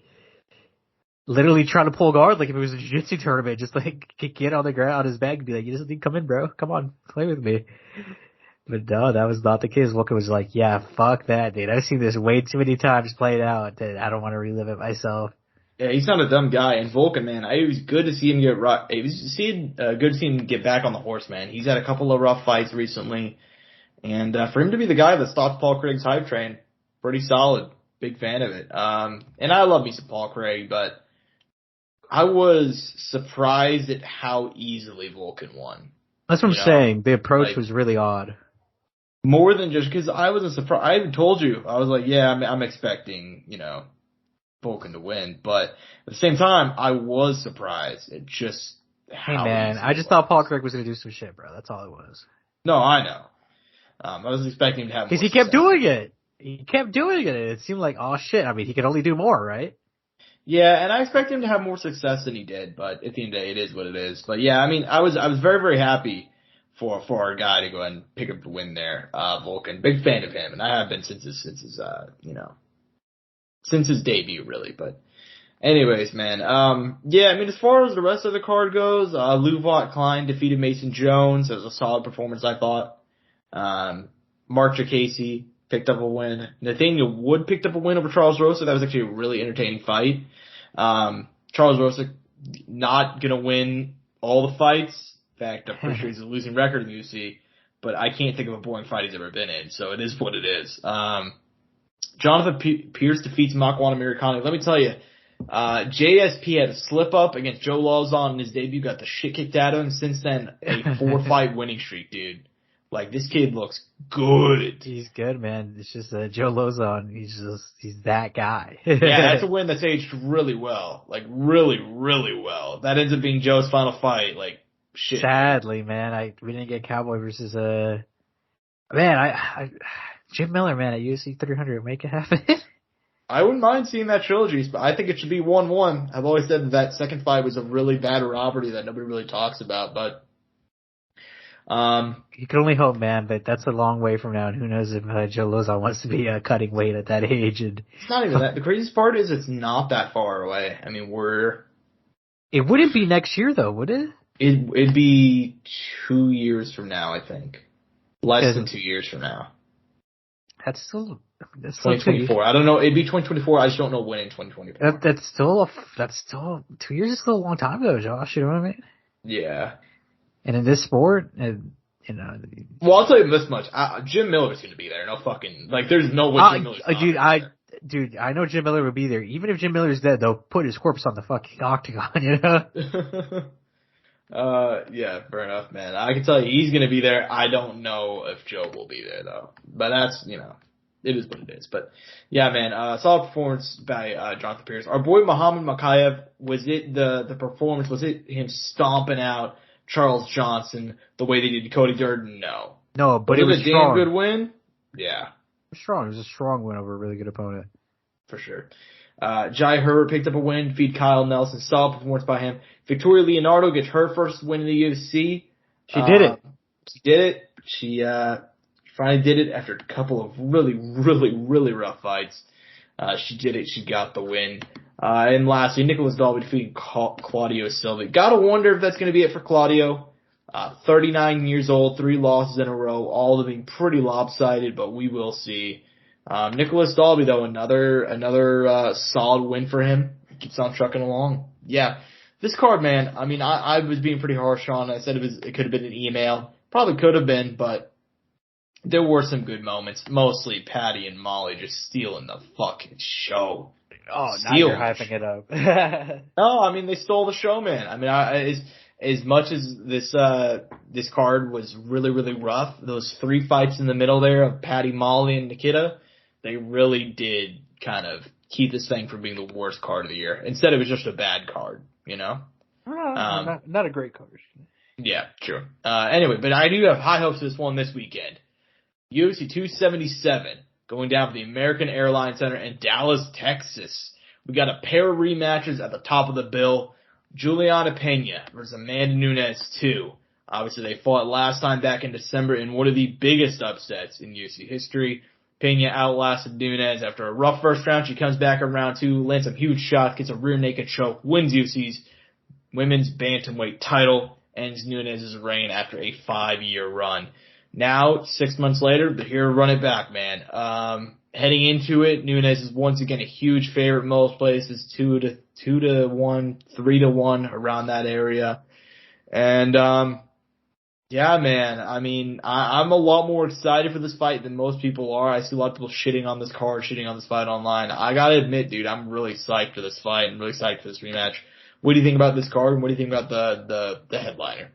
literally trying to pull guard like if it was a jiu-jitsu tournament, just like get on the ground on his back and be like, you just need to come in, bro. Come on, play with me. But no, that was not the case. Volkan was like, yeah, fuck that, dude. I've seen this way too many times played out that I don't want to relive it myself. Yeah, he's not a dumb guy. And Volkan, man, it was good to see him good to see him get back on the horse, man. He's had a couple of rough fights recently. And for him to be the guy that stopped Paul Craig's hype train, pretty solid. Big fan of it. And I love me some Paul Craig, but I was surprised at how easily Volkan won. That's what I'm saying. The approach was really odd. More than just because I was surprised. I even told you, I was like, yeah, I'm expecting, Volkan to win. But at the same time, I was surprised at just how Hey man, easy I it just was. thought Paul Craig was gonna do some shit, bro. That's all it was. No, I know. I was expecting him to have more Because he kept success. doing it. He kept doing it. It seemed like, oh shit. I mean, he could only do more, right? Yeah, and I expect him to have more success than he did, but at the end of the day, it is what it is. But yeah, I mean, I was very, very happy for our guy to go ahead and pick up the win there, Volkan. Big fan of him, and I have been since his since his debut, really. But anyways, man, yeah, I mean, as far as the rest of the card goes, Luvot Klein defeated Mason Jones. It was a solid performance, I thought. Mark Casey picked up a win. Nathaniel Wood picked up a win over Charles Rosa. That was actually a really entertaining fight. Charles Rosa not gonna win all the fights. In fact, I'm pretty sure he's a losing record in the UFC. But I can't think of a boring fight he's ever been in, so it is what it is. Jonathan Pierce defeats Makwan Amirkhani. Let me tell you, JSP had a slip up against Joe Lauzon in his debut, got the shit kicked out of him. Since then, a 4-fight winning streak, dude. Like, this kid looks good. He's good, man. It's just Joe Lozon. He's that guy. Yeah, that's a win that's aged really well. Like, really, really well. That ends up being Joe's final fight. Like, shit. Sadly, man, we didn't get Cowboy versus Jim Miller, man, at UFC 300. Make it happen. I wouldn't mind seeing that trilogy, but I think it should be 1-1. I've always said that second fight was a really bad robbery that nobody really talks about, but you can only hope, man, but that's a long way from now, and who knows if Joe Lozon wants to be cutting weight at that age. And it's not even that. The craziest part is it's not that far away. I mean, it wouldn't be next year, though, would it? It'd be 2 years from now, I think. Less than 2 years from now. That's still 2024. I don't know. It'd be 2024. I just don't know when in 2024. That's still 2 years is still a long time ago, Josh. You know what I mean? Yeah. And in this sport, you know. Well, I'll tell you this much: Jim Miller's going to be there. No fucking there's no way Jim Miller's not Dude, I know Jim Miller would be there. Even if Jim Miller's dead, they'll put his corpse on the fucking octagon. You know. Yeah, fair enough, man. I can tell you he's going to be there. I don't know if Joe will be there though. But that's it is what it is. But yeah, man, solid performance by Jonathan Pierce. Our boy Muhammad Makayev, was it the performance? Was it him stomping out Charles Johnson the way they did Cody Durden? No, but it was a strong. damn good win. Yeah, strong. It was a strong win over a really good opponent. For sure. Jai Herbert picked up a win, defeated Kyle Nelson. Solid performance by him. Victoria Leonardo gets her first win in the UFC. She did it. She did it. She finally did it after a couple of really, really, really rough fights. She did it. She got the win. And lastly, Nicholas Dalby defeated Claudio Silva. Gotta wonder if that's going to be it for Claudio. 39 years old, 3 losses in a row, all of them being pretty lopsided, but we will see. Nicholas Dalby, though, another solid win for him. He keeps on trucking along. Yeah. This card, man, I mean, I was being pretty harsh on it. I said it could have been an email. Probably could have been, but there were some good moments. Mostly Patty and Molly just stealing the fucking show. Oh, now you're hyping it up. No, I mean, they stole the show, man. I mean, as much as this card was really, really rough, those 3 fights in the middle there of Patty, Molly, and Nikita, they really did kind of keep this thing from being the worst card of the year. Instead, it was just a bad card, you know? Not a great card. Yeah, true. Anyway, but I do have high hopes for this one this weekend. UFC 277 going down for the American Airlines Center in Dallas, Texas. We got a pair of rematches at the top of the bill. Julianna Pena versus Amanda Nunes 2. Obviously, they fought last time back in December in one of the biggest upsets in UFC history. Pena outlasted Nunes after a rough first round. She comes back in round 2, lands some huge shots, gets a rear naked choke, wins UFC's women's bantamweight title, ends Nunes' reign after a 5-year run. Now, 6 months later, they're here to run it back, man. Heading into it, Nunes is once again a huge favorite in most places, 2-1, 3-1, around that area. And, yeah, man, I mean, I'm a lot more excited for this fight than most people are. I see a lot of people shitting on this card, shitting on this fight online. I gotta admit, dude, I'm really psyched for this fight. I'm really psyched for this rematch. What do you think about this card, and what do you think about the headliner?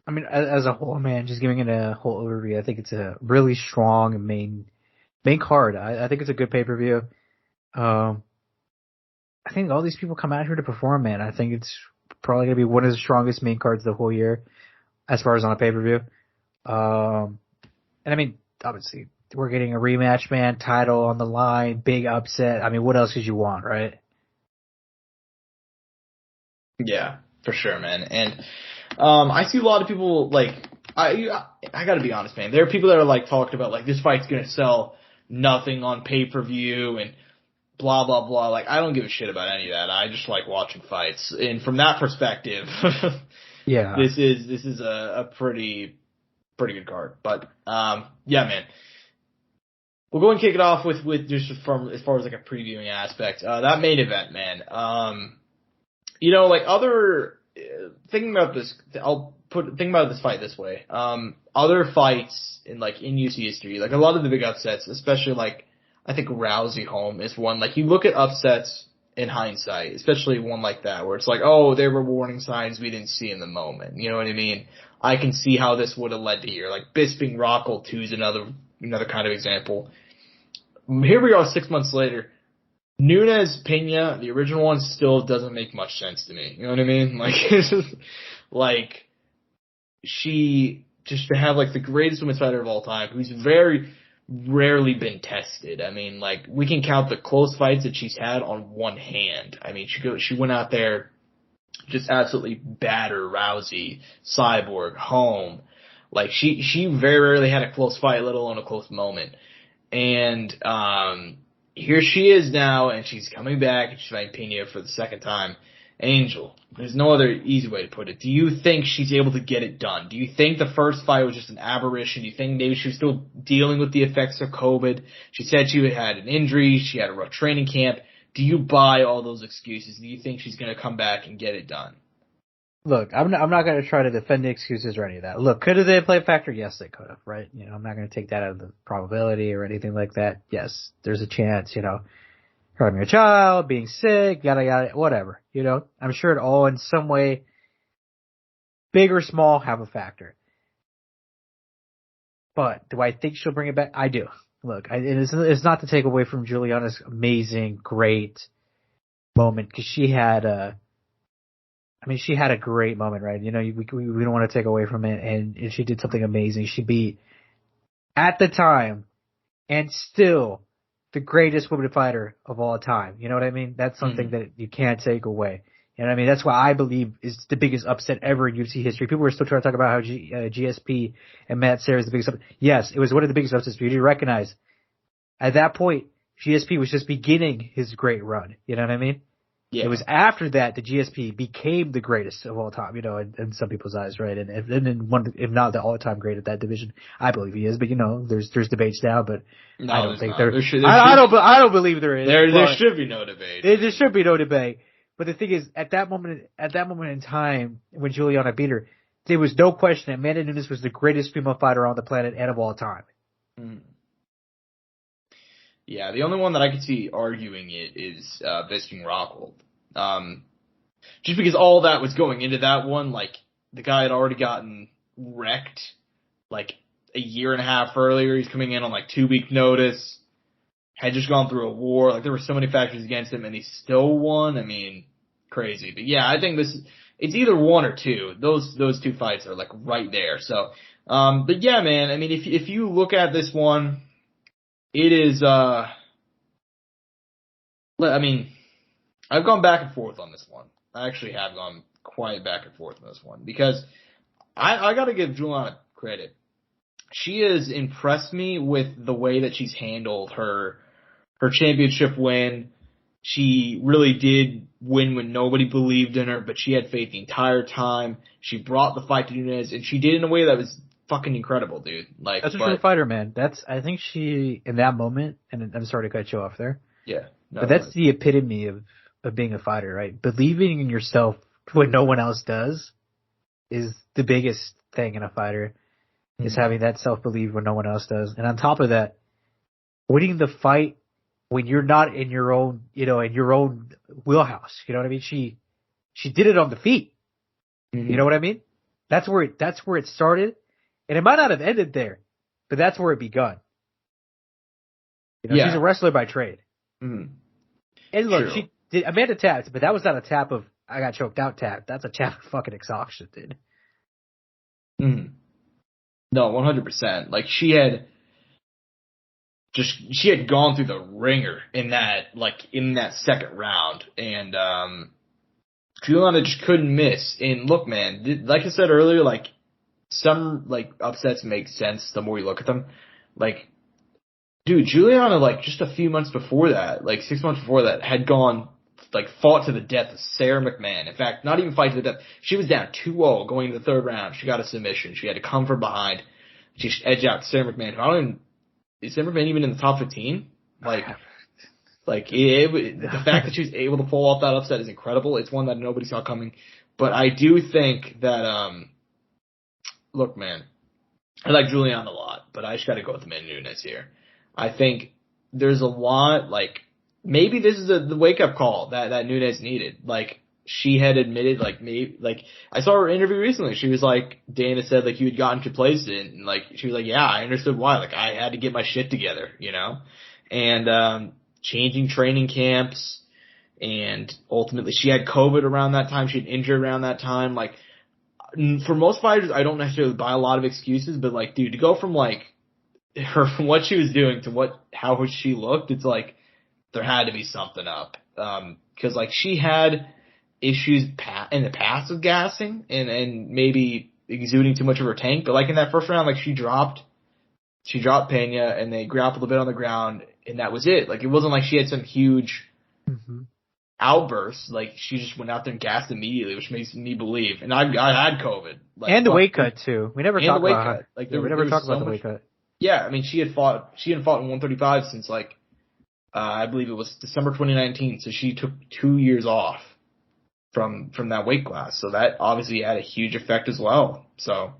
I mean, as a whole, man, just giving it a whole overview, I think it's a really strong main card. I think it's a good pay-per-view. I think all these people come out here to perform, man. I think it's probably going to be one of the strongest main cards the whole year as far as on a pay-per-view. And I mean, obviously, we're getting a rematch, man, title on the line, big upset. I mean, what else could you want, right? Yeah, for sure, man. And I see a lot of people, like, I gotta be honest, man. There are people that are, like, talking about, like, this fight's gonna sell nothing on pay-per-view and blah, blah, blah. Like, I don't give a shit about any of that. I just like watching fights. And from that perspective, Yeah. this is a pretty good card. But, yeah, man. We'll go and kick it off with just from, as far as like a previewing aspect. That main event, man. You know, like thinking about this, thinking about this fight this way. Other fights in UFC history, like a lot of the big upsets, especially like, I think Rousey Holm is one. Like, you look at upsets in hindsight, especially one like that, where it's like, oh, there were warning signs we didn't see in the moment. You know what I mean? I can see how this would have led to here. Like, Bisping Rockhold 2 is another kind of example. Here we are 6 months later. Nunes Pena, the original one, still doesn't make much sense to me. You know what I mean? Like, it's just, like, she, just to have, like, the greatest women's fighter of all time, who's very rarely been tested. I mean, like, we can count the close fights that she's had on one hand. I mean, she went out there, just absolutely batter Rousey, Cyborg, Holm. Like, she very rarely had a close fight, let alone a close moment. And, here she is now, and she's coming back, and she's fighting Pena for the second time. Angel, there's no other easy way to put it. Do you think she's able to get it done? Do you think the first fight was just an aberration? Do you think maybe she was still dealing with the effects of COVID? She said she had an injury, she had a rough training camp. Do you buy all those excuses? Do you think she's going to come back and get it done? Look, I'm not going to try to defend the excuses or any of that. Look, could have they played a factor? Yes, they could have, right? You know, I'm not going to take that out of the probability or anything like that. Yes, there's a chance, you know, her having a child, being sick, yada, yada, whatever, you know. I'm sure it all in some way, big or small, have a factor. But do I think she'll bring it back? I do. Look, it's not to take away from Julianna's amazing, great moment, because she had a great moment, right? You know, we don't want to take away from it, and she did something amazing. She beat, at the time, and still, the greatest women fighter of all time. You know what I mean? That's something that you can't take away. You know what I mean? That's why I believe is the biggest upset ever in UFC history. People were still trying to talk about how GSP and Matt Serra is the biggest upset. Yes, it was one of the biggest upsets, but you need to recognize, at that point, GSP was just beginning his great run. You know what I mean? Yeah. It was after that the GSP became the greatest of all time, you know, in some people's eyes, right? And if not the all-time great at that division, I believe he is. But you know, there's debates now, but no, I don't think there I don't believe there is. There should be no debate. There should be no debate. But the thing is, at that moment in time, when Julianna beat her, there was no question that Amanda Nunes was the greatest female fighter on the planet and of all time. Mm. Yeah, the only one that I could see arguing it is Bisping Rockhold. Just because all that was going into that one, like, the guy had already gotten wrecked, like, a year and a half earlier. He's coming in on, like, 2-week notice. Had just gone through a war. Like, there were so many factors against him, and he still won. I mean, crazy. But yeah, I think it's either one or two. Those two fights are, like, right there. So, but yeah, man, I mean, if you look at this one, it is, I mean, I've gone back and forth on this one. I actually have gone quite back and forth on this one because I gotta give Julianna credit. She has impressed me with the way that she's handled her championship win. She really did win when nobody believed in her, but she had faith the entire time. She brought the fight to Nunes, and she did it in a way that was fucking incredible, dude. Like, that's a true fighter, man. I think she, in that moment, and I'm sorry to cut you off there. Yeah. No, but that's the epitome of being a fighter, right? Believing in yourself when no one else does is the biggest thing in a fighter, is having that self-belief when no one else does. And on top of that, winning the fight when you're not in your own, you know, in your own wheelhouse. You know what I mean? She did it on the feet. Mm-hmm. You know what I mean? That's where it started. And it might not have ended there, but that's where it begun. You know, she's a wrestler by trade. Mm-hmm. And look, Amanda tapped, but that was not a tap of I got choked out tap. That's a tap of fucking exhaustion, dude. Mm. No, 100%. Like she had gone through the ringer in that second round, and Julianna just couldn't miss. And look, man, like I said earlier, like some like upsets make sense the more you look at them. Like, dude, Julianna, like just a few months before that, like 6 months before that, had gone like fought to the death with Sarah McMahon. In fact, not even fight to the death. She was down 2-0 going into the third round. She got a submission. She had to come from behind. She edged out Sarah McMahon. Is Sarah McMahon even in the top 15? The fact that she was able to pull off that upset is incredible. It's one that nobody saw coming. But I do think that, look, man, I like Julianna a lot, but I just got to go with Amanda Nunes here. I think there's a lot, like, maybe this is the wake-up call that Nunes needed. Like, she had admitted, I saw her interview recently. She was like, Dana said, like, you had gotten complacent. And, like, she was like, yeah, I understood why. Like, I had to get my shit together, you know? And, changing training camps. And ultimately, she had COVID around that time. She had injured around that time. Like, for most fighters, I don't necessarily buy a lot of excuses. But, like, dude, to go from, like, from what she was doing to how she looked, it's like, there had to be something up. Cause like she had issues in the past with gassing and maybe exuding too much of her tank. But like in that first round, like she dropped Pena and they grappled a bit on the ground and that was it. Like it wasn't like she had some huge outburst. Like she just went out there and gassed immediately, which makes me believe. And I had COVID. Like, and the weight cut too. We never talked about it. Like we never talked about the weight cut. Yeah. I mean, she hadn't fought in 135 since like, I believe it was December 2019, so she took 2 years off from that weight class. So that obviously had a huge effect as well. So,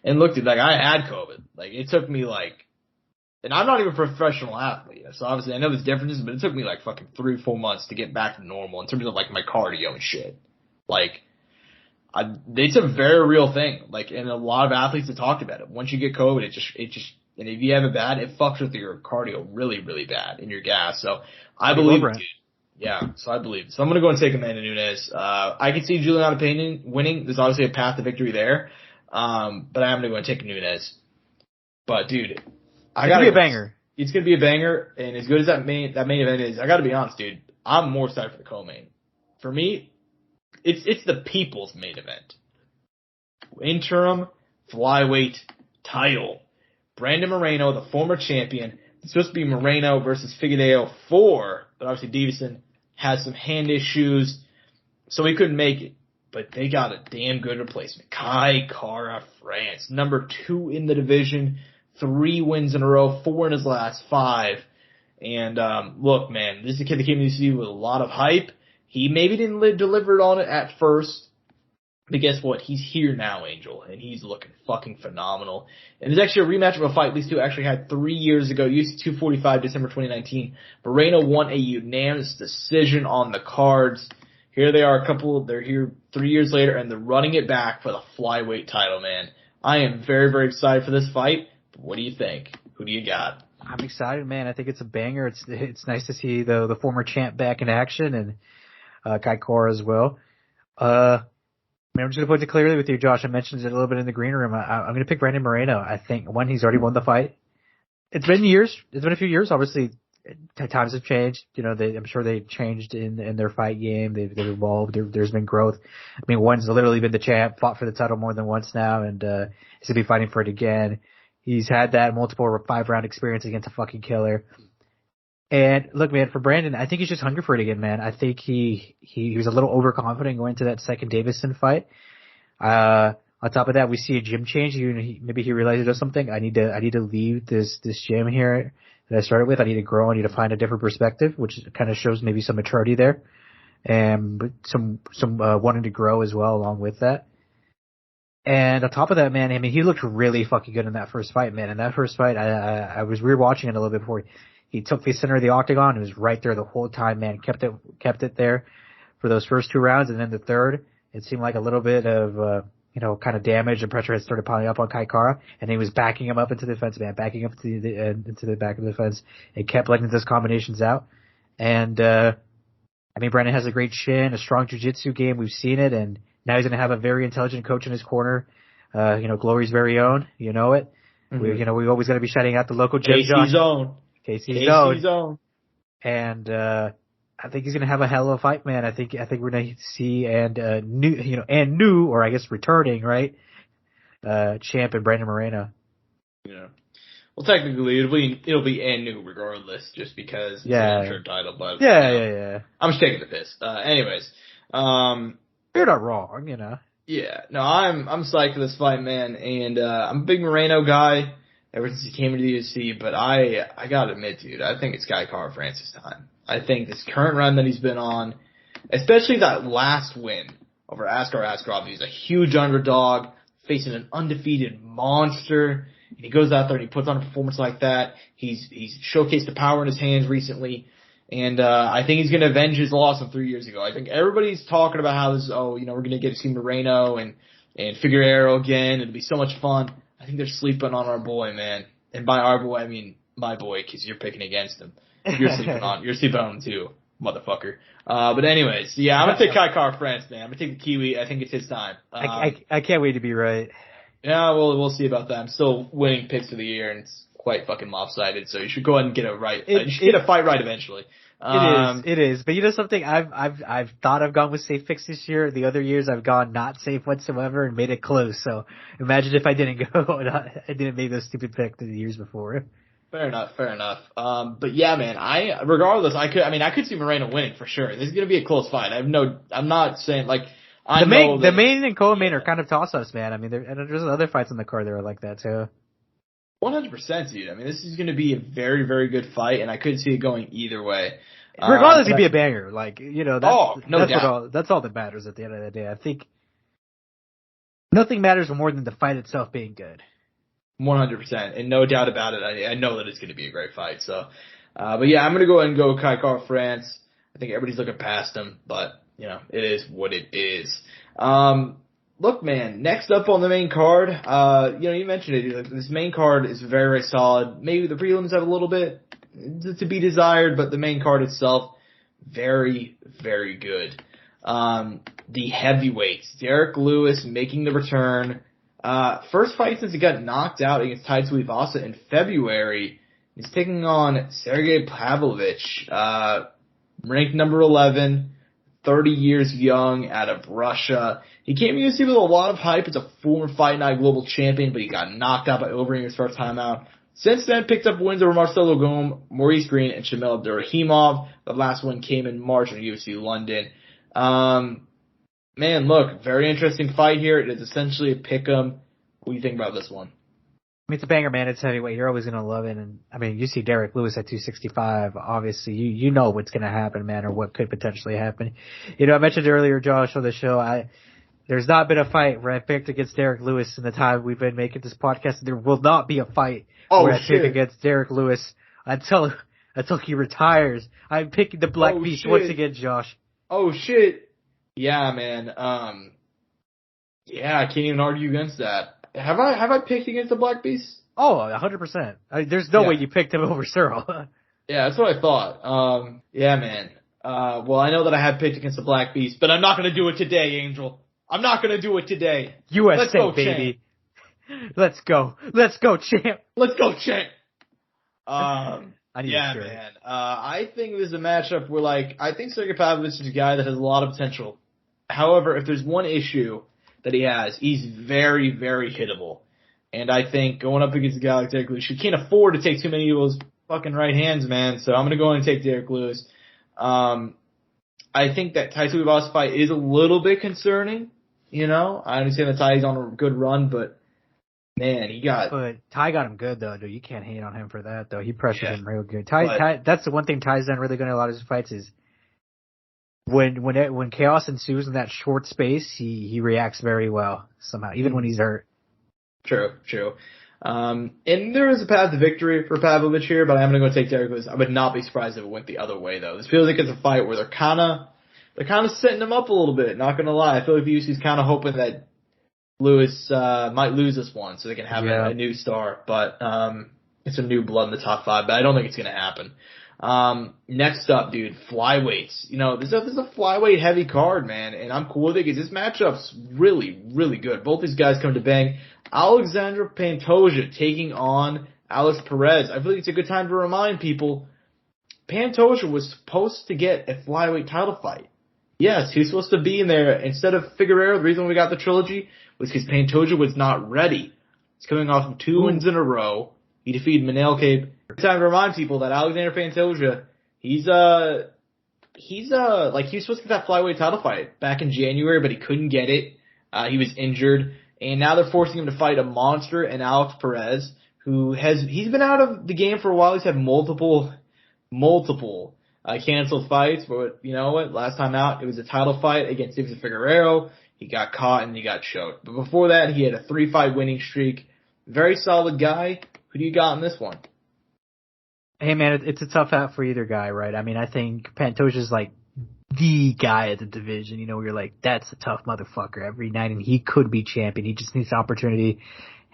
and look, dude, like I had COVID. Like it took me and I'm not even a professional athlete, so obviously I know there's differences, but it took me like fucking 3 or 4 months to get back to normal in terms of like my cardio and shit. Like, it's a very real thing. Like, and a lot of athletes have talked about it. Once you get COVID, it just. And if you have it bad, it fucks with your cardio really, really bad in your gas. So I believe it, dude. Yeah, so I believe it. So I'm going to go and take Amanda Nunes. I can see Julianna Pena winning. There's obviously a path to victory there. But I'm going to go and take Nunes. But, dude, it's going to be a banger. It's going to be a banger. And as good as that main event is, I got to be honest, dude, I'm more excited for the co-main. For me, it's the people's main event. Interim flyweight title. Brandon Moreno, the former champion. It's supposed to be Moreno versus Figueiredo 4, but obviously Davison has some hand issues, so he couldn't make it. But they got a damn good replacement. Kai Kara France, number 2 in the division, 3 wins in a row, 4 in his last 5. And look, man, this is a kid that came to UC with a lot of hype. He maybe didn't deliver on it at first. But guess what? He's here now, Angel, and he's looking fucking phenomenal. And there's actually a rematch of a fight these two actually had 3 years ago, UFC 245, December 2019. Moreno won a unanimous decision on the cards. Here they are, they're here 3 years later, and they're running it back for the flyweight title, man. I am very, very excited for this fight. But what do you think? Who do you got? I'm excited, man. I think it's a banger. It's nice to see the former champ back in action and Kai Kara as well. I'm just going to put it clearly with you, Josh. I mentioned it a little bit in the green room. I'm going to pick Brandon Moreno. I think, one, he's already won the fight. It's been years. It's been a few years. Obviously, times have changed. You know, I'm sure they changed in their fight game. They've evolved. There's been growth. I mean, one's literally been the champ, fought for the title more than once now, and he's going to be fighting for it again. He's had that multiple 5-round experience against a fucking killer. And look, man, for Brandon, I think he's just hungry for it again, man. I think he was a little overconfident going into that second Davison fight. On top of that, we see a gym change. Maybe he realized he does something. I need to leave this gym here that I started with. I need to grow. I need to find a different perspective, which kind of shows maybe some maturity there, and some wanting to grow as well along with that. And on top of that, man, I mean, he looked really fucking good in that first fight, man. In that first fight, I was rewatching it a little bit before. He took the center of the octagon. It was right there the whole time, man. Kept it there for those first 2 rounds, and then the third, it seemed like a little bit of kind of damage and pressure had started piling up on Kai Kara, and he was backing him up into the fence, man, backing up into the back of the fence, and kept letting those combinations out. And I mean, Brandon has a great chin, a strong jiu-jitsu game. We've seen it, and now he's going to have a very intelligent coach in his corner. Glory's very own. You know it. Mm-hmm. We always got to be shouting out the local gym. KC's own. KC's own. And I think he's going to have a hell of a fight, man. I think we're going to see new, or I guess returning, right? Champ and Brandon Moreno. Yeah. Well, technically, it'll be and new regardless, just because it's an interim title. But yeah. I'm just taking the piss. Anyways, you're not wrong, you know. Yeah, no, I'm psyched for this fight, man, and I'm a big Moreno guy ever since he came into the UFC. But I gotta admit, dude, I think it's Kai Kara Francis time. I think this current run that he's been on, especially that last win over Askar Askarov, he's a huge underdog facing an undefeated monster. And he goes out there and he puts on a performance like that. He's showcased the power in his hands recently. And I think he's going to avenge his loss of 3 years ago. I think everybody's talking about how this, we're going to get to see Moreno and Figueiredo again. It'll be so much fun. I think they're sleeping on our boy, man. And by our boy, I mean my boy, because you're picking against him. You're sleeping on him too, motherfucker. But anyways, yeah, I'm going to take Kai Kara France, man. I'm going to take the Kiwi. I think it's his time. I can't wait to be right. Yeah, we'll see about that. I'm still winning picks of the year, and it's quite fucking lopsided. So you should go ahead and get it right. You should get a fight right eventually. It is. But you know something? I've thought I've gone with safe picks this year. The other years I've gone not safe whatsoever and made it close. So imagine if I didn't go, I didn't make those stupid picks the years before. Fair enough. But yeah, man, I could see Moreno winning for sure. This is gonna be a close fight. I'm not saying like. The main and co-main are kind of toss-ups, man. I mean, there's other fights on the card that are like that too. 100%, dude. I mean, this is going to be a very, very good fight, and I could see it going either way. Regardless, it'd be a banger. Like, you know, no doubt. That's all that matters at the end of the day. I think nothing matters more than the fight itself being good. 100%, and no doubt about it. I know that it's going to be a great fight. So, but yeah, I'm going to go ahead and go Kai Kara France. I think everybody's looking past him, but. You know, it is what it is. Look, man, next up on the main card, you mentioned it. This main card is very, very solid. Maybe the prelims have a little bit to be desired, but the main card itself, very, very good. The heavyweights, Derek Lewis making the return. First fight since he got knocked out against Tai Tuivasa in February. He's taking on Sergey Pavlovich, ranked number 11. 30 years young, out of Russia. He came to UFC with a lot of hype as a former Fight Night Global Champion, but he got knocked out by Overeem his first time out. Since then, picked up wins over Marcelo Gome, Maurice Green, and Shamil Abdurrahimov. The last one came in March in UFC London. Man, look, very interesting fight here. It is essentially a pick'em. What do you think about this one? I mean, it's a banger, man. It's heavyweight. You're always going to love it. And, I mean, you see Derek Lewis at 265. Obviously, you know what's going to happen, man, or what could potentially happen. You know, I mentioned earlier, Josh, on the show, there's not been a fight where I picked against Derek Lewis in the time we've been making this podcast. There will not be a fight where I pick against Derek Lewis until he retires. I'm picking the Black Beast once again, Josh. Oh, shit. Yeah, man. Yeah, I can't even argue against that. Have I picked against the Black Beast? Oh, 100%. There's no way you picked him over Cyril. Yeah, that's what I thought. Yeah, man. Well, I know that I have picked against the Black Beast, but I'm not going to do it today, Angel. I'm not going to do it today. USA, Let's go, baby. Champ. Let's go, champ. Let's go, champ. I need yeah, man. I think this is a matchup where, I think Sergey Pavlovich is a guy that has a lot of potential. However, if there's one issue that he has, he's very, very hittable. And I think going up against a guy like Derek Lewis, you can't afford to take too many of those fucking right hands, man. So I'm going to go in and take Derek Lewis. I think that Tai Tuivasa fight is a little bit concerning. You know, I understand that Tai's on a good run, but man, But Tai got him good though, dude. You can't hate on him for that though. He pressured him real good. Tai, that's the one thing Tai's done really good in a lot of his fights is when chaos ensues in that short space, he reacts very well somehow, even when he's hurt. True. And there is a path to victory for Pavlovich here, but I'm going to go take Derek Lewis. I would not be surprised if it went the other way, though. This feels like it's a fight where they're kind of setting him up a little bit, not going to lie. I feel like the UFC's kind of hoping that Lewis might lose this one so they can have a new star. But it's a new blood in the top 5, but I don't think it's going to happen. Next up, dude, flyweights. You know, this is a flyweight heavy card, man, and I'm cool with it because this matchup's really, really good. Both these guys come to bang. Alexandra Pantoja taking on Alex Perez. I feel like it's a good time to remind people, Pantoja was supposed to get a flyweight title fight. Yes, he was supposed to be in there instead of Figueroa. The reason we got the trilogy was because Pantoja was not ready. He's coming off of 2 wins in a row. He defeated Manel Cape. It's time to remind people that Alexander Pantoja, he was supposed to get that flyweight title fight back in January, but he couldn't get it. He was injured, and now they're forcing him to fight a monster and Alex Perez, he's been out of the game for a while. He's had multiple canceled fights, but you know what? Last time out, it was a title fight against David Figueroa. He got caught and he got choked. But before that, he had a 3-fight winning streak. Very solid guy. Who do you got in this one? Hey man, it's a tough out for either guy, right? I mean, I think Pantoja's like the guy at the division. You know, where you're like, that's a tough motherfucker every night, and he could be champion. He just needs the opportunity,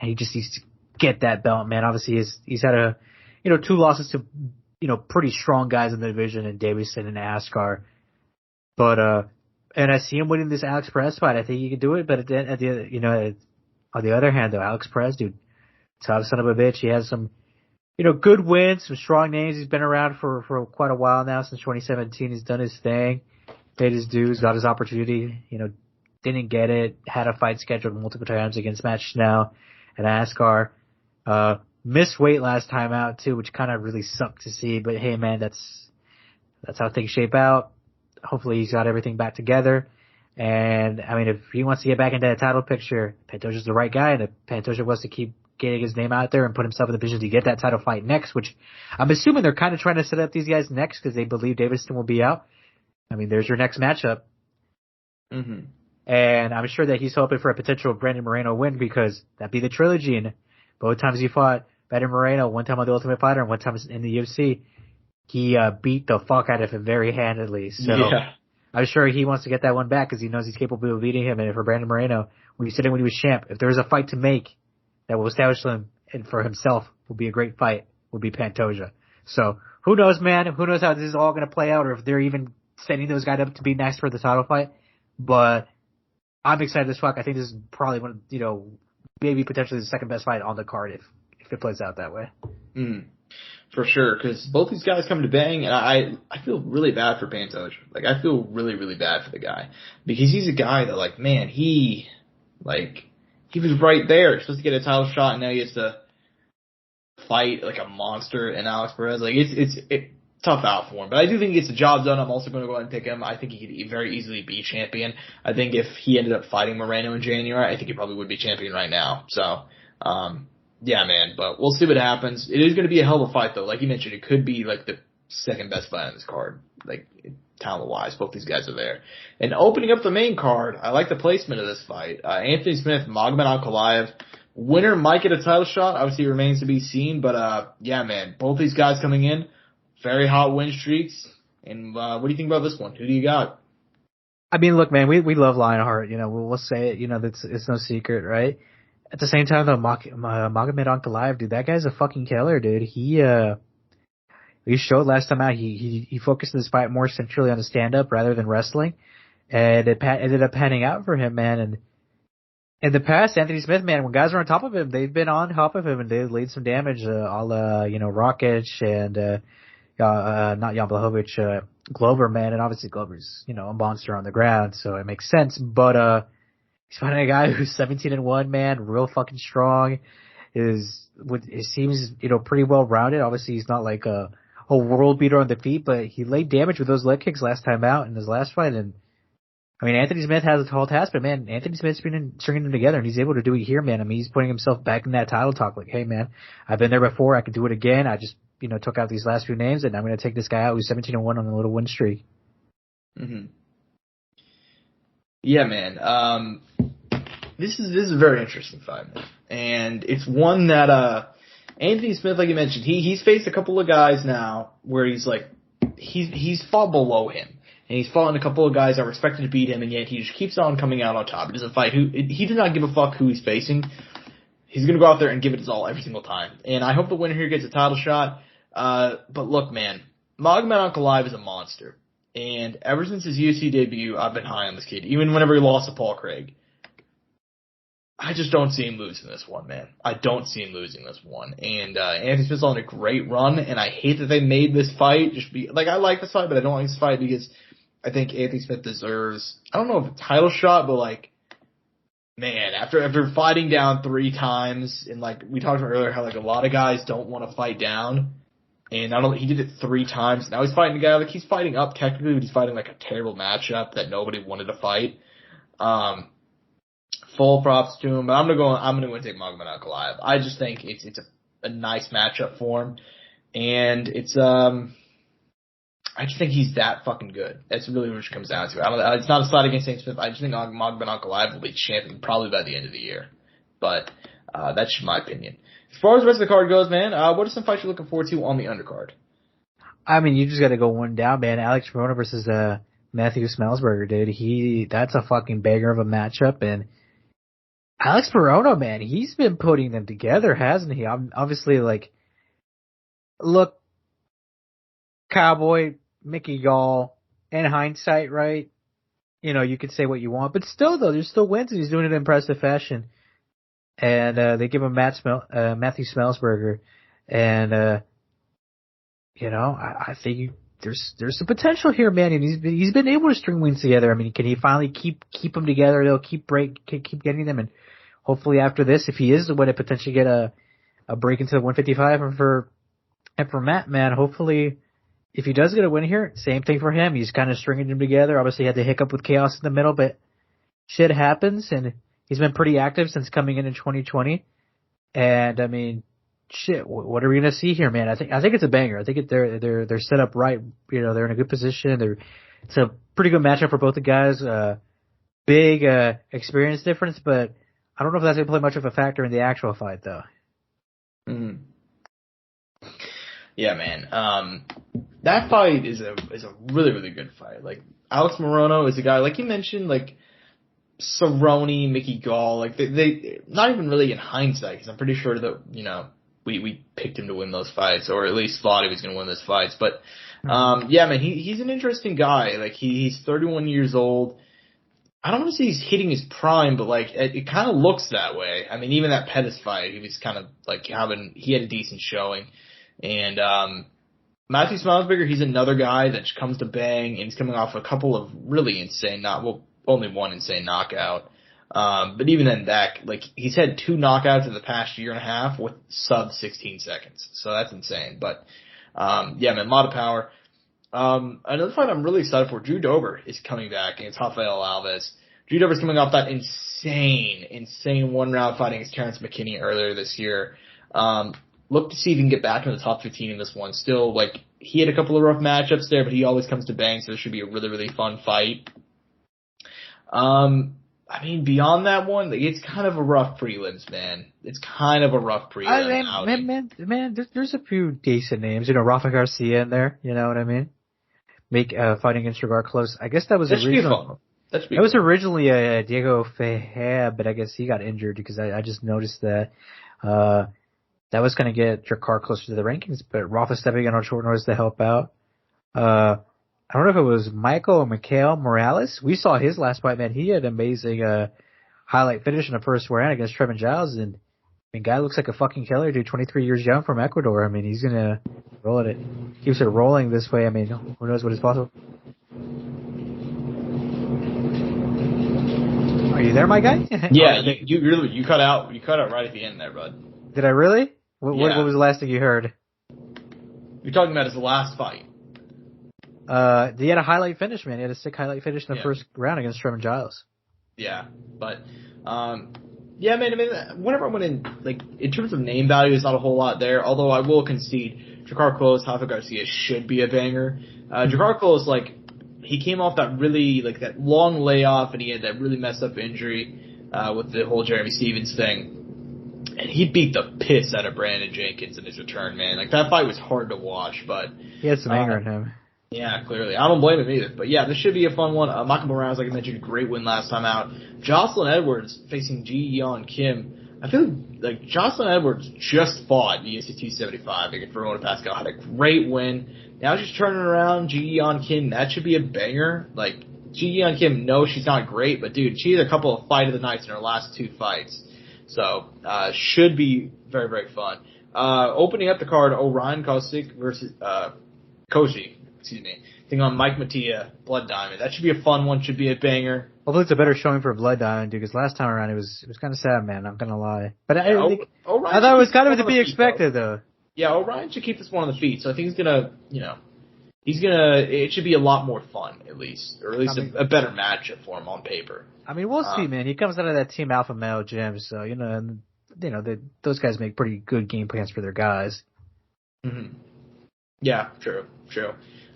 and he just needs to get that belt, man. Obviously, he's had 2 losses to pretty strong guys in the division in Davison and Askar. But, and I see him winning this Alex Perez fight. I think he can do it, but on the other hand though, Alex Perez, dude, tough son of a bitch. He has some, good wins, some strong names. He's been around for quite a while now, since 2017. He's done his thing, paid his dues, got his opportunity, didn't get it, had a fight scheduled multiple times against Matt Schnell and Askar. Missed weight last time out too, which kind of really sucked to see. But hey, man, that's how things shape out. Hopefully, he's got everything back together. And I mean, if he wants to get back into that title picture, Pantoja's the right guy. And if Pantoja wants to keep getting his name out there and put himself in the position to get that title fight next, which I'm assuming they're kind of trying to set up these guys next because they believe Davison will be out. I mean, there's your next matchup. Mm-hmm. And I'm sure that he's hoping for a potential Brandon Moreno win because that'd be the trilogy. And both times he fought Brandon Moreno, one time on The Ultimate Fighter and one time in the UFC, he beat the fuck out of him very handedly. So yeah. I'm sure he wants to get that one back because he knows he's capable of beating him. And for Brandon Moreno, when he said it when he was champ, if there was a fight to make that will establish him and for himself will be a great fight, would be Pantoja. So who knows, man? Who knows how this is all going to play out, or if they're even setting those guys up to be next for the title fight. But I'm excited as fuck. I think this is probably one, maybe potentially the second best fight on the card if it plays out that way. For sure, because both these guys come to bang, and I feel really bad for Pantoja. Like, I feel really, really bad for the guy. Because he's a guy that, like, man, he was right there. He's supposed to get a title shot, and now he has to fight, like, a monster in Alex Perez. Like, it's tough out for him. But I do think he gets the job done. I'm also going to go ahead and pick him. I think he could very easily be champion. I think if he ended up fighting Moreno in January, I think he probably would be champion right now. So, yeah, man, but we'll see what happens. It is going to be a hell of a fight, though. Like you mentioned, it could be, like, the second best fight on this card, like, talent-wise. Both these guys are there. And opening up the main card, I like the placement of this fight. Anthony Smith, Magomed Ankalaev. Winner might get a title shot. Obviously, it remains to be seen. But, yeah, man, both these guys coming in, very hot win streaks. And what do you think about this one? Who do you got? I mean, look, man, we love Lionheart. We'll say it. It's no secret, right? At the same time, though, Magomed Ankalaev, dude, that guy's a fucking killer, dude. He showed last time out he focused his fight more centrally on the stand-up rather than wrestling, and it ended up panning out for him, man. And in the past, Anthony Smith, man, when guys are on top of him, they've been on top of him and they've laid some damage, a la Rakic and not Jan Blachowicz, Glover, man, and obviously Glover's a monster on the ground, so it makes sense, but he's fighting a guy who's 17-1, man, real fucking strong. It seems, pretty well rounded. Obviously, he's not like a world beater on the feet, but he laid damage with those leg kicks last time out in his last fight. And I mean, Anthony Smith has a tall task, but man, Anthony Smith's been stringing them together, and he's able to do it here, man. I mean, he's putting himself back in that title talk. Like, hey, man, I've been there before. I can do it again. I just, took out these last few names, and I'm going to take this guy out who's 17-1 on a little win streak. Mm-hmm. Yeah, man. This is a very interesting fight, man. And it's one that Anthony Smith, like you mentioned, he's faced a couple of guys now where he's like he's fought below him. And he's fought a couple of guys that were expected to beat him, and yet he just keeps on coming out on top. He doesn't fight he does not give a fuck who he's facing. He's gonna go out there and give it his all every single time. And I hope the winner here gets a title shot. But look, man, Magomedov Ankalaev is a monster. And ever since his UFC debut, I've been high on this kid. Even whenever he lost to Paul Craig. I just don't see him losing this one, man. I don't see him losing this one. And Anthony Smith's on a great run, and I hate that they made this fight. I like this fight, but I don't like this fight because I think Anthony Smith deserves, I don't know if a title shot, but like, man, after fighting down 3 times, and like we talked about earlier how like a lot of guys don't want to fight down, and he did it 3 times. Now he's fighting a guy, like he's fighting up technically, but he's fighting like a terrible matchup that nobody wanted to fight. Full props to him, but I'm gonna go and take Magomedov Ankalaev. I just think it's a nice matchup for him, and I just think he's that fucking good. That's really what it comes down to. It's not a slight against St. Smith. I just think Magomedov Ankalaev will be champion probably by the end of the year, but that's just my opinion. As far as the rest of the card goes, man, what are some fights you're looking forward to on the undercard? I mean, you just got to go one down, man. Alex Morono versus Matthew Smellsberger, dude. That's a fucking banger of a matchup, and Alex Morono, man, he's been putting them together, hasn't he? Obviously, like, look, Cowboy, Mickey Gall, in hindsight, right? You know, you could say what you want, but still, though, there's still wins, and he's doing it in impressive fashion. And they give him Matthew Smellsberger, and you know, I think there's some potential here, man, and he's been able to string wins together. I mean, can he finally keep them together? They'll keep getting them, and hopefully after this, if he is the one to potentially get a break into the 155, and for Matt, man, hopefully if he does get a win here, same thing for him. He's kind of stringing them together. Obviously, he had the hiccup with Chaos in the middle, but shit happens, and he's been pretty active since coming in 2020. And I mean, shit, what are we gonna see here, man? I think it's a banger. I think they're set up right. You know, they're in a good position. It's a pretty good matchup for both the guys. Big experience difference, but I don't know if that's gonna play much of a factor in the actual fight, though. Mm-hmm. Yeah, man. That fight is a really, really good fight. Like, Alex Morono is a guy, like you mentioned, like Cerrone, Mickey Gall, like they not even really in hindsight, because I'm pretty sure that, you know, we picked him to win those fights, or at least thought he was going to win those fights. But yeah, man, he's an interesting guy. Like he's 31 years old. I don't want to say he's hitting his prime, but like it kind of looks that way. I mean, even that Pettis fight, he was kind of like he had a decent showing. And Matthew Smallsberger, he's another guy that comes to bang, and he's coming off a couple of really insane only one insane knockout. But even then, like he's had 2 knockouts in the past year and a half with sub 16 seconds. So that's insane. But yeah, man, a lot of power. Another fight I'm really excited for, Drew Dober is coming back against Rafael Alves. Drew Dober's coming off that insane 1-round fight against Terrence McKinney earlier this year. Look to see if he can get back in the top 15 in this one. Still, like, he had a couple of rough matchups there, but he always comes to bang, so this should be a really, really fun fight. I mean, beyond that one, like, it's kind of a rough prelims, man. It's kind of a rough prelims. Man, there's a few decent names. You know, Rafa Garcia in there. You know what I mean? Fighting against Rigar Close. I guess that was originally Diego Fajeb, but I guess he got injured because I just noticed that. That was going to get Drakkar closer to the rankings, but Rafa stepping in on short notice to help out. I don't know if it was Michael or Mikhail Morales. We saw his last fight, man. He had an amazing highlight finish in the first round against Trevin Giles, and I mean, guy looks like a fucking killer, dude. 23 years young from Ecuador. I mean, he's going to roll it. Keeps it rolling this way. I mean, who knows what is possible. Are you there, my guy? Yeah, you cut out right at the end there, bud. Did I really? What was the last thing you heard? You're talking about his last fight. He had a highlight finish, man. He had a sick highlight finish in the first round against Trevin Giles. Yeah, but yeah, man. I mean, whenever I went in, like, in terms of name value, there's not a whole lot there. Although I will concede, Drakkar Close, Rafa Garcia should be a banger. Drakkar Close, like, he came off that really, like, that long layoff, and he had that really messed up injury with the whole Jeremy Stevens thing. And he beat the piss out of Brandon Jenkins in his return, man. Like, that fight was hard to watch, but he had some anger in him. Yeah, clearly. I don't blame him either. But yeah, this should be a fun one. Michael Morales, like I mentioned, great win last time out. Jocelyn Edwards facing Ji Yeon Kim. I feel like Jocelyn Edwards just fought the UFC 275 against Verona Pascal, had a great win. Now she's turning around Ji Yeon Kim. That should be a banger. Like, Ji Yeon Kim, no, she's not great, but dude, she had a couple of fight of the nights in her last 2 fights. So, should be very, very fun. Opening up the card, Orion Kosik versus, Koshi, taking on Mike Mattia, Blood Diamond. That should be a fun one, should be a banger. Hopefully it's a better showing for Blood Diamond, dude, because last time around it was kind of sad, man, I'm gonna lie. But I thought it was kind of to be expected, though. Yeah, Orion should keep this one on the feet, so I think he's gonna, it should be a lot more fun, at least. Or at least a better matchup for him on paper. I mean, we'll see, man. He comes out of that Team Alpha Male gym, so, those guys make pretty good game plans for their guys. Mm-hmm. Yeah, true.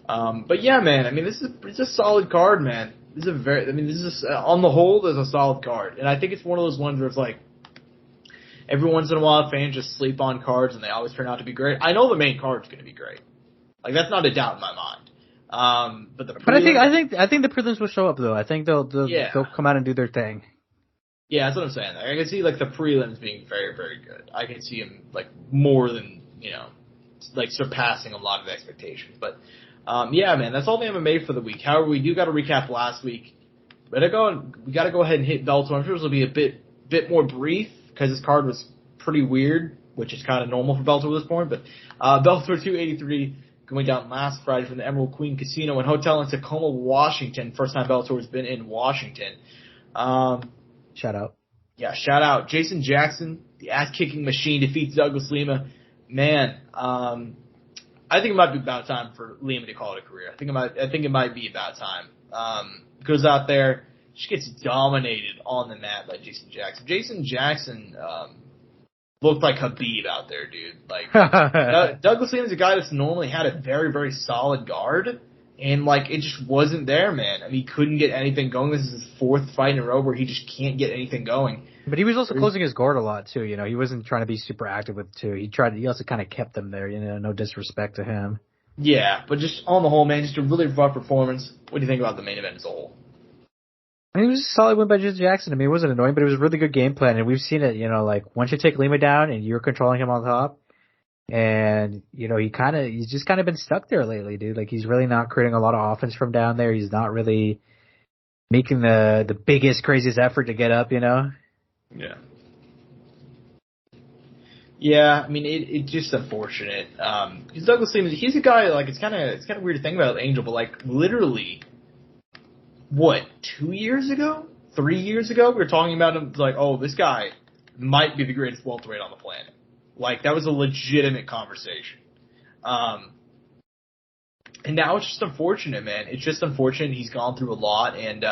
But yeah, man, I mean, it's a solid card, man. On the whole, there's a solid card. And I think it's one of those ones where it's like, every once in a while, fans just sleep on cards and they always turn out to be great. I know the main card's going to be great. Like, that's not a doubt in my mind. But I think the prelims will show up, though. I think they'll come out and do their thing. Yeah, that's what I'm saying. I can see, like, the prelims being very, very good. I can see them, like, more than, like, surpassing a lot of expectations. But, yeah, man, that's all the MMA for the week. However, we do got to recap last week. We got to go ahead and hit Bellator. I'm sure this will be a bit more brief because this card was pretty weird, which is kind of normal for Bellator at this point. But Bellator 283 going down last Friday from the Emerald Queen Casino and Hotel in Tacoma, Washington. First time Bellator has been in Washington. Shout out. Yeah, shout out. Jason Jackson, the ass-kicking machine, defeats Douglas Lima. Man, I think it might be about time for Lima to call it a career. I think it might be about time. Goes out there, just gets dominated on the mat by Jason Jackson. Jason Jackson looked like Khabib out there, dude. Like Douglas Lima's a guy that's normally had a very, very solid guard, and like it just wasn't there, man. I mean, he couldn't get anything going. This is his 4th fight in a row where he just can't get anything going. But he was also closing his guard a lot too. He wasn't trying to be super active with it too. He also kind of kept them there. No disrespect to him. Yeah, but just on the whole, man, just a really rough performance. What do you think about the main event as a whole? I mean, it was a solid win by Jason Jackson. I mean, it wasn't annoying, but it was a really good game plan. And we've seen it, like once you take Lima down and you're controlling him on top, and he's just kind of been stuck there lately, dude. Like he's really not creating a lot of offense from down there. He's not really making the biggest, craziest effort to get up, Yeah. Yeah, I mean, it's just unfortunate. Because Douglas Lima, he's a guy, like, it's kind of weird to think about Angel, but like, literally, 2 years ago? 3 years ago? We were talking about him, like, oh, this guy might be the greatest welterweight on the planet. Like, that was a legitimate conversation. And now it's just unfortunate, man. It's just unfortunate. He's gone through a lot, and,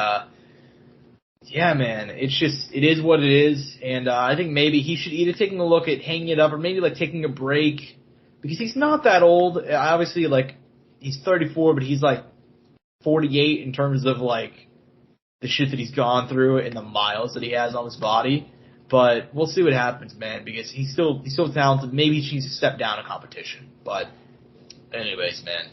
yeah, man, it is what it is, and I think maybe he should either taking a look at hanging it up or maybe, like, taking a break, because he's not that old. Obviously, like, he's 34, but he's, like, 48 in terms of, like, the shit that he's gone through and the miles that he has on his body, but we'll see what happens, man, because he's still talented. Maybe he needs to step down a competition, but anyways, man.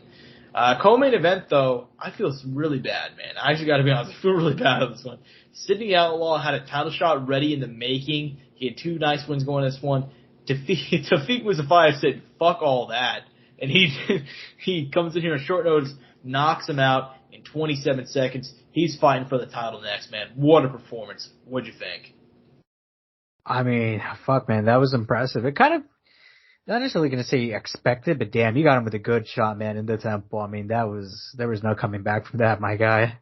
Co-main event, though, I feel really bad, man. I actually got to be honest, I feel really bad on this one. Sidney Outlaw had a title shot ready in the making. He had 2 nice wins going in this one. Tafiq Musafayev said, fuck all that. And he comes in here on short notice, knocks him out in 27 seconds. He's fighting for the title next, man. What a performance. What'd you think? I mean, fuck, man, that was impressive. It kind of, not necessarily going to say expected, but damn, you got him with a good shot, man, in the temple. I mean, there was no coming back from that, my guy.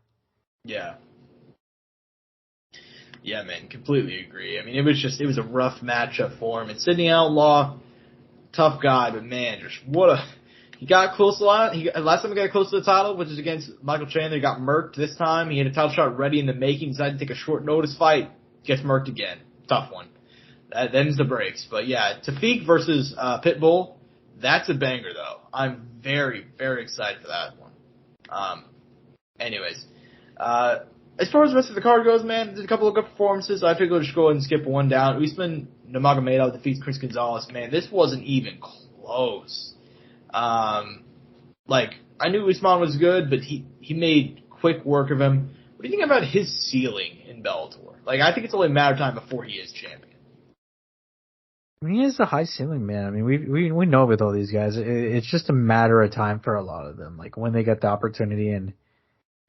Yeah. Yeah, man, completely agree. I mean, it was a rough matchup for him. And Sidney Outlaw, tough guy, but man, he got close a lot. Last time he got close to the title, which is against Michael Chandler, he got murked this time. He had a title shot ready in the making, decided to take a short notice fight, gets murked again. Tough one. That ends the breaks. But yeah, Tafiq versus Pitbull, that's a banger though. I'm very, very excited for that one. Anyways, as far as the rest of the card goes, man, there's a couple of good performances. I figured we'll just go ahead and skip one down. Usman Nurmagomedov defeats Chris Gonzalez. Man, this wasn't even close. Like, I knew Usman was good, but he made quick work of him. What do you think about his ceiling in Bellator? Like, I think it's only a matter of time before he is champion. I mean, he has a high ceiling, man. I mean, we know with all these guys, it's just a matter of time for a lot of them, like when they get the opportunity and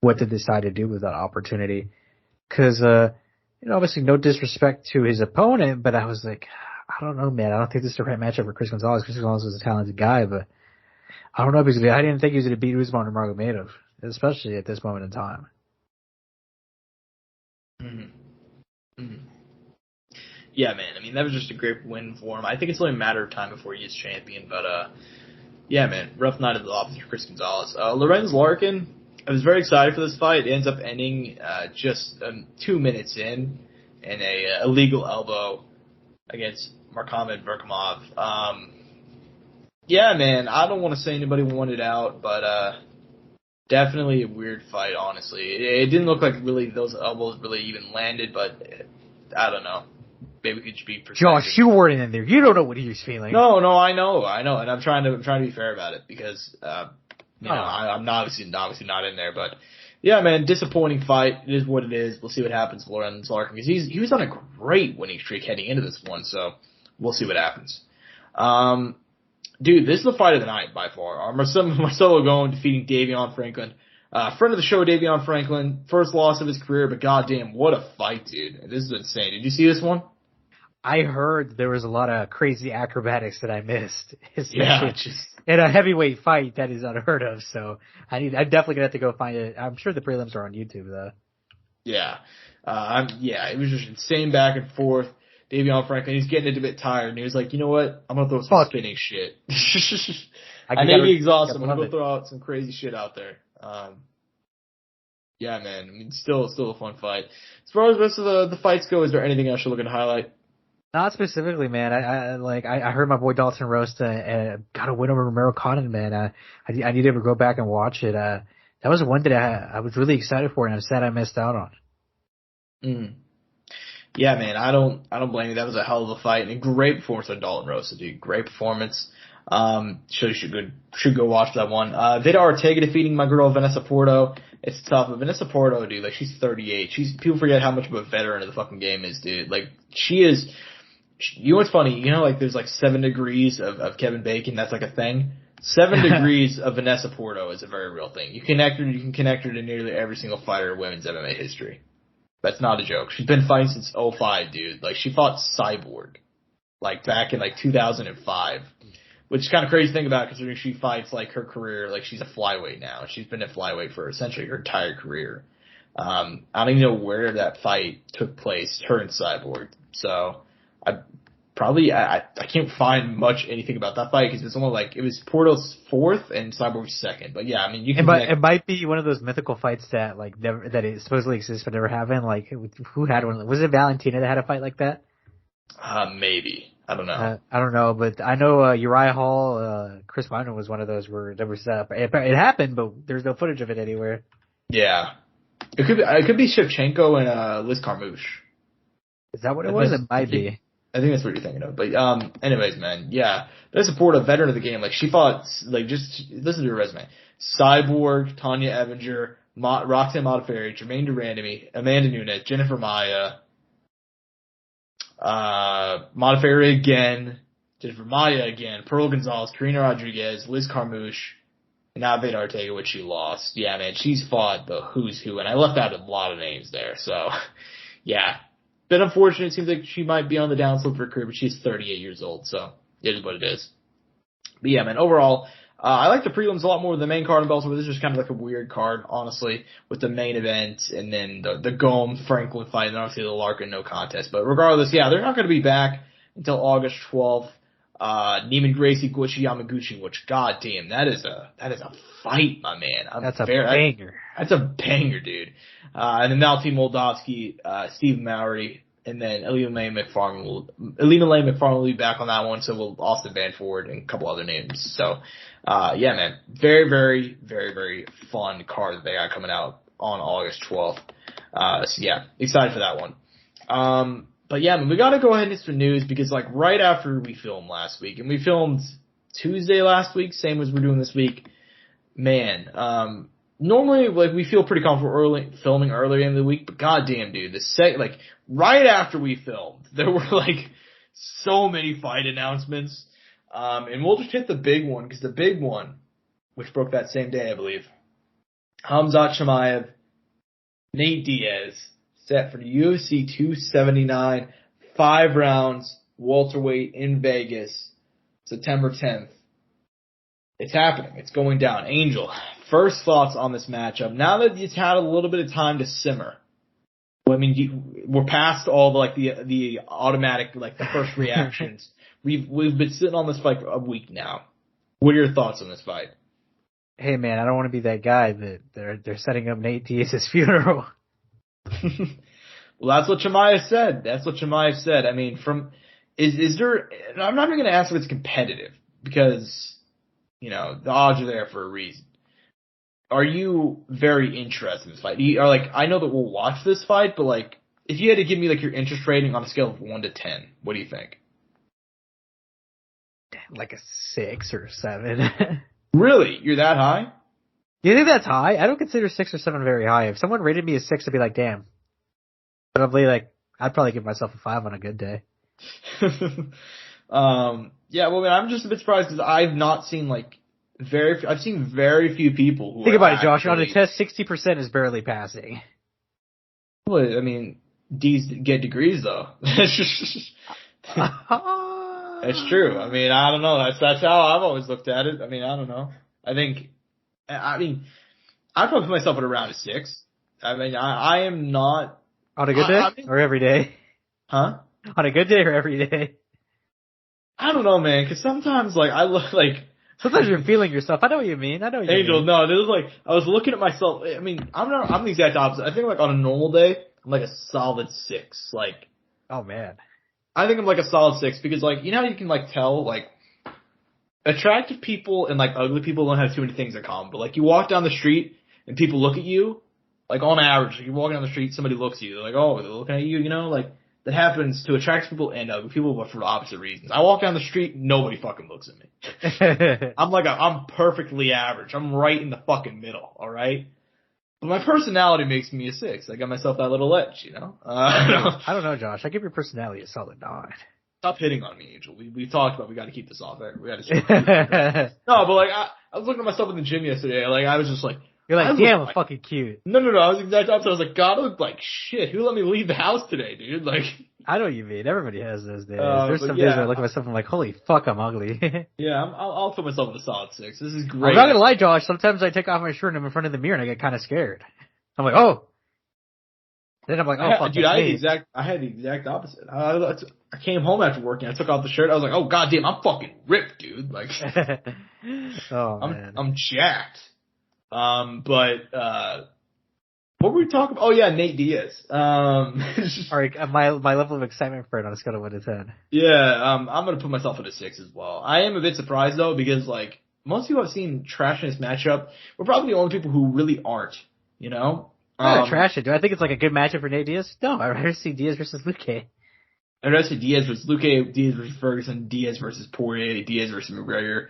what to decide to do with that opportunity. Because, obviously, no disrespect to his opponent, but I was like, I don't know, man. I don't think this is the right matchup for Chris Gonzalez. Chris Gonzalez is a talented guy, but I don't know if he's gonna. I didn't think he was gonna beat Usman or Nurmagomedov, especially at this moment in time. Mm-hmm. Mm-hmm. Yeah, man. I mean, that was just a great win for him. I think it's only a matter of time before he is champion. But, yeah, man. Rough night at the office for Chris Gonzalez. Lorenz Larkin, I was very excited for this fight. It ends up ending just 2 minutes in a illegal elbow against Markhamed Berkamov. Yeah, man. I don't want to say anybody won it out, but definitely a weird fight, honestly. It didn't look like really those elbows really even landed, but I don't know. Maybe we could be precise. Josh, you weren't in there. You don't know what he was feeling. No, I know, and I'm trying to be fair about it because I'm obviously not in there, but yeah, man, disappointing fight. It is what it is. We'll see what happens with Lorenz Larkin because he was on a great winning streak heading into this one, so we'll see what happens. Dude, this is the fight of the night by far. Marcelo Gon defeating Davion Franklin. Friend of the show, Davion Franklin, first loss of his career, but goddamn, what a fight, dude! This is insane. Did you see this one? I heard there was a lot of crazy acrobatics that I missed. Yeah, in a heavyweight fight that is unheard of. So I'm definitely gonna have to go find it. I'm sure the prelims are on YouTube though. Yeah, it was just insane back and forth. Davion Franklin, he's getting a bit tired, and he was like, you know what? I'm gonna throw some spinning shit. I may be exhausted. I'm gonna go throw out some crazy shit out there. Yeah, man. I mean, still a fun fight. As far as the rest of the fights go, is there anything else you're looking to highlight? Not specifically, man. I heard my boy Dalton Rosta got a win over Romero Cotton, man. I need to go back and watch it. That was one that I was really excited for, and I'm sad I missed out on. Mm. Yeah, man. I don't blame you. That was a hell of a fight and a great performance by Dalton Rosta, dude. Great performance. Should go watch that one. Vida Ortega defeating my girl Vanessa Porto. It's tough, but Vanessa Porto, dude, like she's 38. People forget how much of a veteran of the fucking game is, dude. Like she is. You know what's funny? You know, like there's like 7 degrees of Kevin Bacon. That's like a thing. 7 degrees of Vanessa Porto is a very real thing. You can connect her to nearly every single fighter in women's MMA history. That's not a joke. She's been fighting since '05, dude. Like she fought Cyborg, like back in like 2005, which is kind of crazy to think about considering she fights like her career, like she's a flyweight now. She's been a flyweight for essentially her entire career. I don't even know where that fight took place, her and Cyborg. So I can't find much anything about that fight because it's only like it was Porto's 4th and Cyborg's 2nd. But yeah, I mean you can. It might be one of those mythical fights that like never that it supposedly exists but never happened. Like who had one? Was it Valentina that had a fight like that? Maybe. I don't know. I don't know, but I know Uriah Hall, Chris Weidman was one of those where there was it happened, but there's no footage of it anywhere. Yeah, it could be Shevchenko and Liz Carmouche. Is that what it was? It might be. I think that's what you're thinking of. But anyways, man, yeah, there's support a veteran of the game. Like she fought, like just listen to her resume: Cyborg, Tanya Evinger, Roxanne Modafferi, Jermaine Durandamy, Amanda Nunes, Jennifer Maia. Modafferi again, Jennifer Maia again, Pearl Gonzalez, Karina Rodriguez, Liz Carmouche, and now Vida Ortega, which she lost. Yeah, man, she's fought the who's who, and I left out a lot of names there. So, yeah, been unfortunate. It seems like she might be on the downslope for her career, but she's 38 years old, so it is what it is. But yeah, man, overall, I like the prelims a lot more than the main card in Bellator. This is just kind of like a weird card, honestly, with the main event and then the Gome Franklin fight and obviously the Larkin no contest. But regardless, yeah, they're not going to be back until August 12th. Neiman Gracie, Gucci Yamaguchi, which goddamn, that is a fight, my man. That's a banger. That's a banger, dude. And then Malti Moldavsky, Steve Mowry, and then Alina Lane McFarland will be back on that one. So will Austin Banford and a couple other names. So, yeah, man, very, very, very, very fun card that they got coming out on August 12th. So yeah, excited for that one. But yeah, man, we got to go ahead and hit some news because like right after we filmed last week, and we filmed Tuesday last week, same as we're doing this week, man, normally like we feel pretty comfortable filming earlier in the week, but goddamn, dude, right after we filmed, there were like so many fight announcements. And we'll just hit the big one, because the big one, which broke that same day, I believe, Khamzat Chimaev, Nate Diaz, set for the UFC 279, 5 rounds, welterweight in Vegas, September 10th. It's happening. It's going down. Angel, first thoughts on this matchup. Now that it's had a little bit of time to simmer, I mean, we're past all the automatic, like, the first reactions. We've been sitting on this fight for a week now. What are your thoughts on this fight? Hey man, I don't want to be that guy that they're setting up Nate Diaz's funeral. Well, that's what Chimaev said. I mean, is there? I'm not even going to ask if it's competitive, because the odds are there for a reason. Are you very interested in this fight? I know that we'll watch this fight, but like, if you had to give me like your interest rating on a scale of 1 to 10, what do you think? Like a 6 or 7. Really? You're that high? You think that's high? I don't consider 6 or 7 very high. If someone rated me a 6, I'd be like, damn. I'd probably give myself a 5 on a good day. Yeah, well, I'm just a bit surprised because I've not seen I've seen very few people who think about it, Josh. actually, on a test, 60% is barely passing. Well, I mean, D's get degrees though. It's true. I mean, I don't know. That's how I've always looked at it. I mean, I don't know. I'd probably put myself at around a 6. I mean, I am not. On a good day? Or every day? Huh? On a good day or every day? I don't know, man, because sometimes, I look like... Sometimes you're feeling yourself. I know what you mean. Angel, no, this is I was looking at myself. I mean, I'm the exact opposite. I think, on a normal day, I'm a solid 6. Oh, man. I think I'm a solid 6 because, you know how you can, tell, attractive people and, ugly people don't have too many things in common. But, you walk down the street and people look at you, on average, you're walking down the street, somebody looks at you. They're like, oh, they're looking at you, that happens to attractive people and ugly people, but for opposite reasons. I walk down the street, nobody fucking looks at me. I'm perfectly average. I'm right in the fucking middle, alright? But my personality makes me a 6. I got myself that little edge, I don't know, Josh. I give your personality a solid 9. Stop hitting on me, Angel. We talked about we got to keep this off there. We got to. No, but I was looking at myself in the gym yesterday. I was just you're like, damn, I'm fucking cute. No. I was exactly opposite. I was like, God, I look like shit. Who let me leave the house today, dude? I know what you mean. Everybody has those days. There's some days where I look at myself and I'm like, holy fuck, I'm ugly. Yeah, I'll put myself in a solid 6. This is great. I'm not gonna lie, Josh. Sometimes I take off my shirt and I'm in front of the mirror and I get kind of scared. I'm like, oh. Then I'm like, oh, fuck. Dude, I had the exact opposite. I came home after work and I took off the shirt. I was like, oh, goddamn, I'm fucking ripped, dude. Oh, man. I'm jacked. But what were we talking about? Oh yeah, Nate Diaz. Alright, my level of excitement for it on a scale of 1 to 10. Yeah, I'm gonna put myself at a 6 as well. I am a bit surprised though, because most people I've seen trash in this matchup, we're probably the only people who really aren't, I'm not trash it. Do I think it's a good matchup for Nate Diaz? No, I'd rather see Diaz versus Luque. I'd rather see Diaz versus Luque, Diaz versus Ferguson, Diaz versus Poirier, Diaz versus McGregor.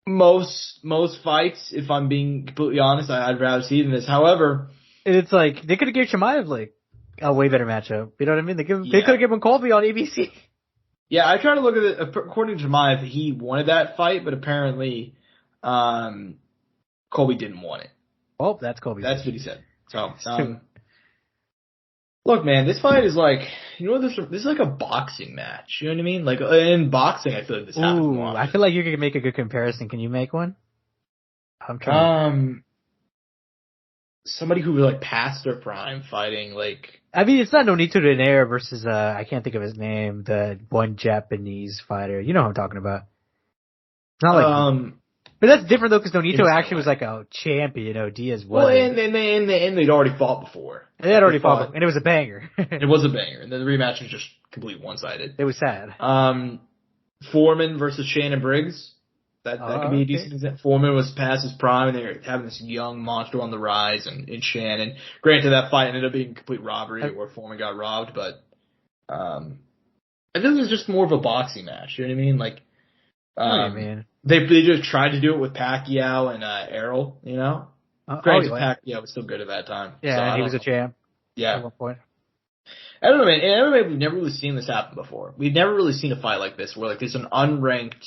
Most fights, if I'm being completely honest, I'd rather see than this. However, it's they could have given Chimaev a way better matchup. You know what I mean? They could have given Colby on ABC. Yeah, I try to look at it. According to Chimaev, he wanted that fight, but apparently, Colby didn't want it. Oh, that's Colby. That's what he said. So, look, man, this fight is this is a boxing match. You know what I mean? In boxing, I feel like this happens more. I feel like you could make a good comparison. Can you make one? I'm trying. Somebody who past their prime fighting I mean, it's not Nonito Donaire versus I can't think of his name, the one Japanese fighter. You know who I'm talking about. It's not but that's different though, because Nonito actually was a champion. Diaz was. Well, and they'd already fought before. They had already fought, and it was a banger. It was a banger, and then the rematch was just completely one-sided. It was sad. Foreman versus Shannon Briggs. That could be a decent example. Foreman was past his prime, and they're having this young monster on the rise, and Shannon. Granted, that fight ended up being a complete robbery, where Foreman got robbed, but I think it was just more of a boxing match. You know what I mean? Man. They just tried to do it with Pacquiao and Errol, Granted, Pacquiao was still good at that time. Yeah, so and he was a champ. Yeah. At one point. I don't know, man. In MMA, we've never really seen this happen before. We've never really seen a fight like this where like there's an unranked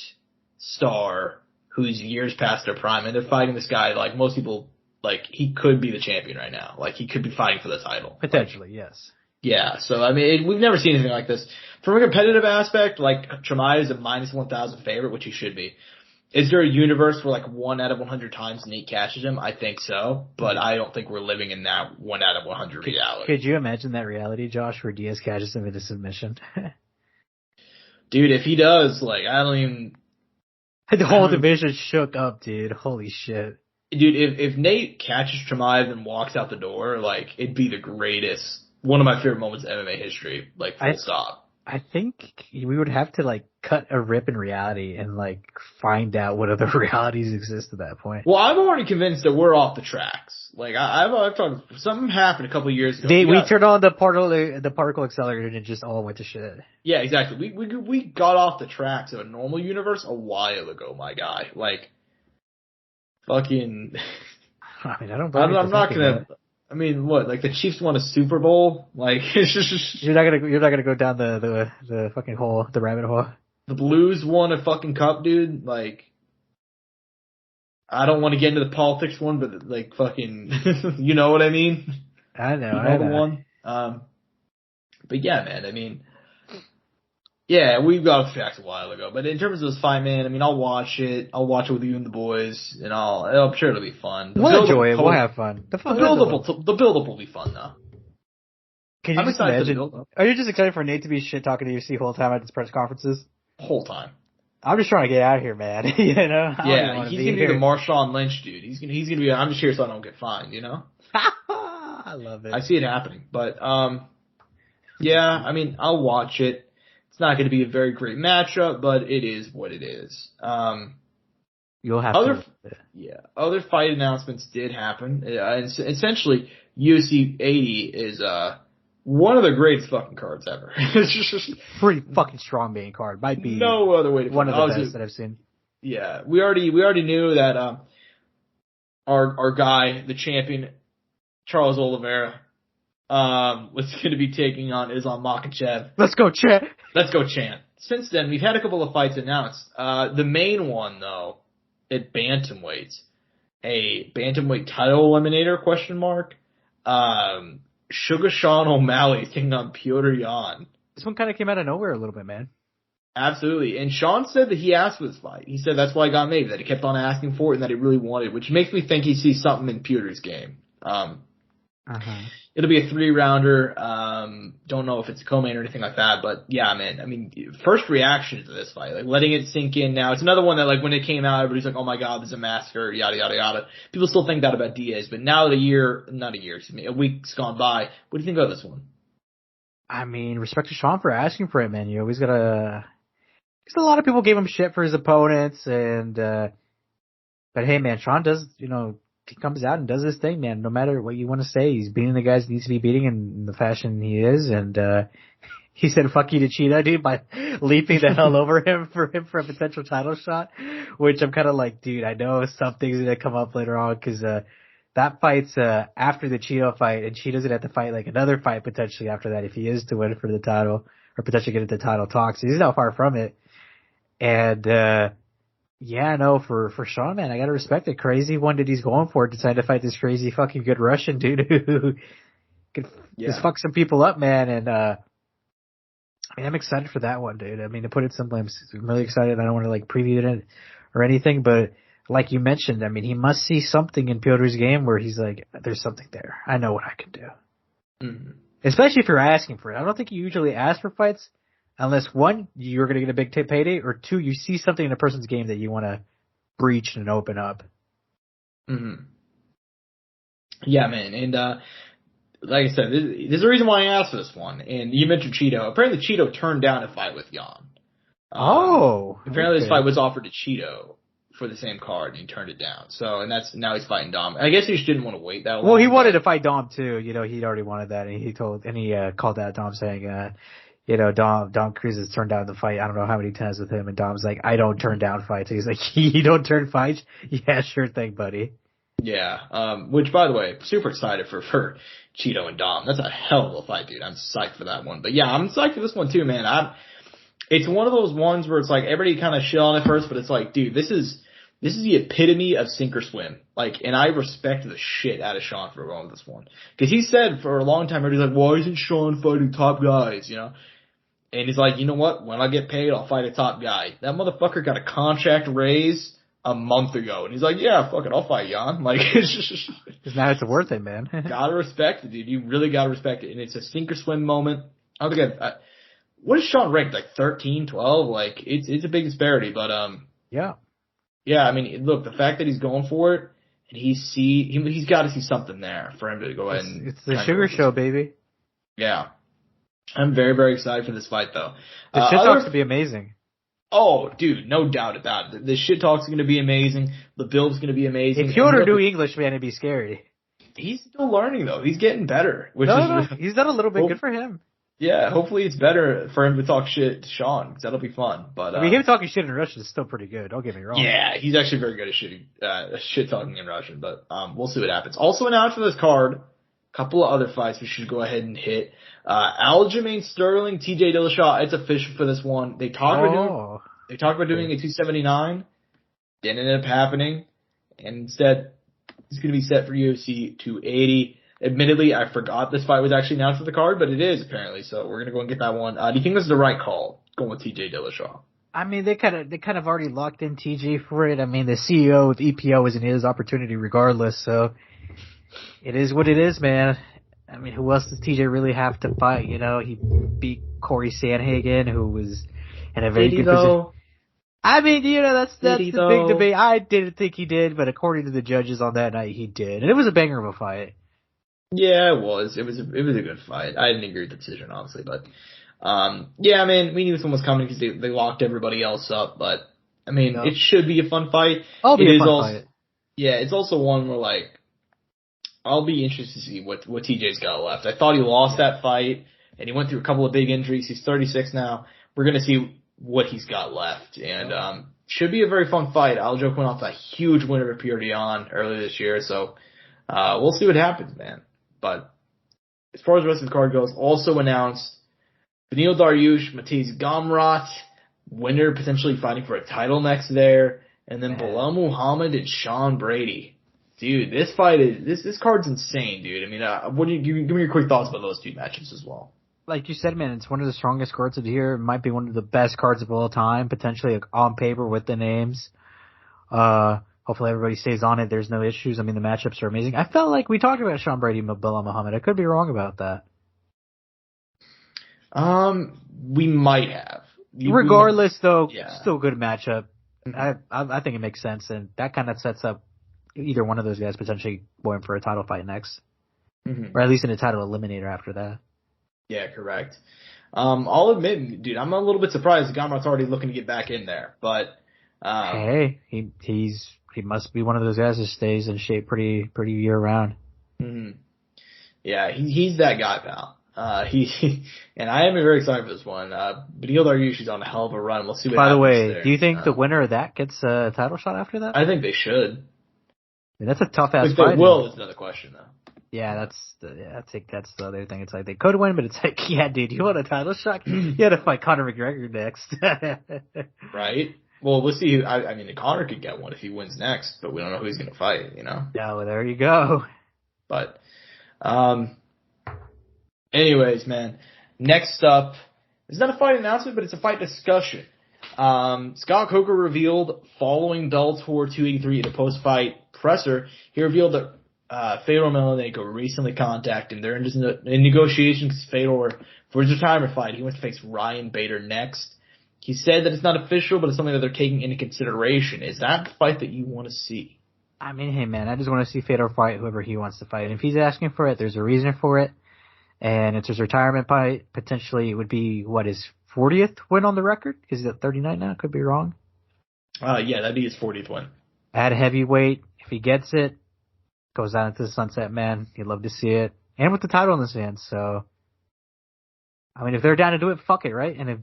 star who's years past their prime, and they're fighting this guy. Like most people, like he could be the champion right now. Like he could be fighting for the title. Potentially, yes. Yeah. So I mean, we've never seen anything like this. From a competitive aspect, like Chimaev is a minus 1,000 favorite, which he should be. Is there a universe where like 1 out of 100 times Nate catches him? I think so, but I don't think we're living in that 1 out of 100 reality. Could you imagine that reality, Josh, where Diaz catches him in a submission? Dude, if he does, like, I don't even... The whole division shook up, dude. Holy shit. Dude, if Nate catches Chimaev and walks out the door, like, it'd be the greatest, one of my favorite moments in MMA history, like, full stop. I think we would have to, like, cut a rip in reality and, like, find out what other realities exist at that point. Well, I'm already convinced that we're off the tracks. Like, I've talked, something happened a couple of years ago. We turned on the particle accelerator and it just all went to shit. Yeah, exactly. We got off the tracks of a normal universe a while ago, my guy. Like, fucking... I mean, I don't I'm not gonna... I mean, what? Like the Chiefs won a Super Bowl? Like you're not gonna go down the fucking hole, the rabbit hole. The Blues won a fucking cup, dude. Like, I don't want to get into the politics one, but like fucking, you know what I mean? I know. You know the one. But yeah, man. I mean, yeah, we got off tracks a while ago. But in terms of this fight, man, I mean, I'll watch it. I'll watch it with you and the boys, and I'm sure it'll be fun. We'll enjoy it. We'll have fun. The build-up will be fun, though. Can you just imagine? Are you just excited for Nate to be shit talking to UFC the whole time at his press conferences? Whole time. I'm just trying to get out of here, man. You know? Yeah, he's gonna be the Marshawn Lynch dude. He's gonna be. I'm just here so I don't get fined. You know? I love it. I see it happening, but yeah. I mean, I'll watch it. It's not going to be a very great matchup, but it is what it is. You'll have other fight announcements did happen. Essentially, UFC 80 is one of the greatest fucking cards ever. It's just pretty fucking strong main card. Might be no other way to put it. One of the best that I've seen. Yeah, we already knew that our guy, the champion, Charles Oliveira, was going to be taking on Islam Makhachev. Let's go, Chant. Let's go, Chant. Since then, we've had a couple of fights announced. The main one, though, at bantamweight, a bantamweight title eliminator, ? Sugar Sean O'Malley taking on Petr Yan. This one kind of came out of nowhere a little bit, man. Absolutely. And Sean said that he asked for this fight. He said that's why he got made, that he kept on asking for it and that he really wanted it, which makes me think he sees something in Peter's game. It'll be a 3-rounder. Don't know if it's a co-main or anything like that, but yeah, man. I mean, first reaction to this fight, like letting it sink in now. It's another one that like when it came out, everybody's like, oh my god, this is a massacre, yada, yada, yada. People still think that about Diaz, but now that a week's gone by, what do you think about this one? I mean, respect to Sean for asking for it, man. You always gotta, because a lot of people gave him shit for his opponents and, but hey man, Sean does, you know, he comes out and does his thing, man. No matter what you want to say, he's beating the guys he needs to be beating in the fashion he is. And he said "fuck you" to Cheetah, dude, by leaping the hell over him for a potential title shot. Which I'm kind of like, dude, I know something's gonna come up later on because that fight's after the Cheetah fight, and Cheetah's gonna have to fight like another fight potentially after that if he is to win for the title or potentially get into the title talks. He's not far from it, and. Yeah, no, for Sean, man, I gotta respect it. Crazy one that he's going for, decide to fight this crazy fucking good Russian dude who could just fuck some people up, man. And I mean, I'm excited for that one, dude. I mean, to put it simply, I'm really excited. I don't want to like preview it or anything, but like you mentioned, I mean, he must see something in Piotr's game where he's like, there's something there. I know what I can do. Mm-hmm. Especially if you're asking for it. I don't think you usually ask for fights. Unless, one, you're going to get a big payday, or two, you see something in a person's game that you want to breach and open up. Mm-hmm. Yeah, man. And like I said, there's a reason why I asked for this one. And you mentioned Cheeto. Apparently, Cheeto turned down a fight with Yan. Apparently, this fight was offered to Cheeto for the same card, and he turned it down. So, and now he's fighting Dom. I guess he just didn't want to wait that long. Well, he wanted to fight Dom, too. You know, he'd already wanted that, and he called out Dom saying, you know, Dom Cruz has turned down the fight. I don't know how many times with him, and Dom's like, I don't turn down fights. He's like, you don't turn fights? Yeah, sure thing, buddy. Yeah, which, by the way, super excited for Cheeto and Dom. That's a hell of a fight, dude. I'm psyched for that one. But yeah, I'm psyched for this one too, man. It's one of those ones where it's like everybody kind of shit on it first, but it's like, dude, this is the epitome of sink or swim. Like, and I respect the shit out of Sean for going with this one. Cause he said for a long time, everybody's like, why isn't Sean fighting top guys, you know? And he's like, you know what? When I get paid, I'll fight a top guy. That motherfucker got a contract raise a month ago. And he's like, yeah, fuck it, I'll fight Jan. Like, Because now it's worth it, man. gotta respect it, dude. You really gotta respect it. And it's a sink or swim moment. I don't think what is Sean ranked? Like 13, 12? Like, it's a big disparity, but, Yeah. yeah, I mean, look, the fact that he's going for it, and he's gotta see something there for him to go ahead and. It's the sugar show, baby. Yeah. I'm very, very excited for this fight, though. The shit talks to be amazing. Oh, dude, no doubt about it. The shit talk's going to be amazing. The build's going to be amazing. If Piotr knew English, man, it'd be scary. He's still learning, though. He's getting better. He's done a little bit. Good for him. Yeah, hopefully it's better for him to talk shit to Sean, because that'll be fun. But I mean, him talking shit in Russian is still pretty good. Don't get me wrong. Yeah, he's actually very good at shit talking in Russian. But we'll see what happens. Also announced for this card, a couple of other fights we should go ahead and hit. Aljamain Sterling, TJ Dillashaw. It's official for this one. They talked about doing a 279. Didn't end up happening, and instead it's going to be set for UFC 280. Admittedly, I forgot this fight was actually announced for the card, but it is apparently. So we're going to go and get that one. Do you think this is the right call, going with TJ Dillashaw? I mean, they kind of already locked in TJ for it. I mean, the CEO of EPO is in his opportunity regardless, so it is what it is, man. I mean, who else does TJ really have to fight? You know, he beat Corey Sandhagen, who was in a very good position. I mean, you know, that's the big debate. I didn't think he did, but according to the judges on that night, he did, and it was a banger of a fight. Yeah, it was. It was a good fight. I didn't agree with the decision, obviously, but yeah, I mean, we knew someone was coming because they locked everybody else up, but I mean, It should be a fun fight. Fight. Yeah, it's also one where like I'll be interested to see what TJ's got left. I thought he lost that fight, and he went through a couple of big injuries. He's 36 now. We're gonna see what he's got left, and should be a very fun fight. Aljo went off a huge win over Pierre Dion earlier this year, so we'll see what happens, man. But as far as the rest of the card goes, also announced Beneil Dariush, Matisse Gamrot, winner potentially fighting for a title next there, and then Bilal Muhammad and Sean Brady. Dude, this fight is this card's insane, dude. I mean, give me your quick thoughts about those two matches as well. Like you said, man, it's one of the strongest cards of the year. It might be one of the best cards of all time, potentially on paper with the names. Hopefully everybody stays on it. There's no issues. I mean, the matchups are amazing. I felt like we talked about Sean Brady and Bilal Muhammad. I could be wrong about that. We might have. Regardless, though, still a good matchup. I think it makes sense, and that kind of sets up either one of those guys potentially going for a title fight next. Mm-hmm. Or at least in a title eliminator after that. Yeah, correct. I'll admit, dude, I'm a little bit surprised Gamrot's already looking to get back in there, but hey, he must be one of those guys that stays in shape pretty year round. Mm-hmm. Yeah, he's that guy, pal. And I am very excited for this one. Beneil Dariush is on a hell of a run. We'll see what happens. By the way, there. Do you think the winner of that gets a title shot after that? I think they should. I mean, that's a tough ass fight. If they will, is another question though. Yeah, I think that's the other thing. It's like they could win, but it's like, yeah, dude, you want a title shot? You got to fight Conor McGregor next. Right? Well, we'll see. I mean, Conor could get one if he wins next, but we don't know who he's going to fight, you know? Yeah, well, there you go. But, anyways, man, next up, it's not a fight announcement, but it's a fight discussion. Scott Coker revealed following Bellator 283 in a post-fight presser, he revealed that Fedor Emelianenko recently contacted him. They're in negotiations because Fedor, for his retirement fight, he wants to face Ryan Bader next. He said that it's not official, but it's something that they're taking into consideration. Is that the fight that you want to see? I mean, hey, man, I just want to see Fedor fight whoever he wants to fight. And if he's asking for it, there's a reason for it. And it's his retirement fight. Potentially it would be, his 40th win on the record? Because he's at 39 now. Could be wrong. Yeah, that'd be his 40th win. At heavyweight, if he gets it, goes down into the sunset, man. You'd love to see it. And with the title in his hands, so. I mean, if they're down to do it, fuck it, right? And if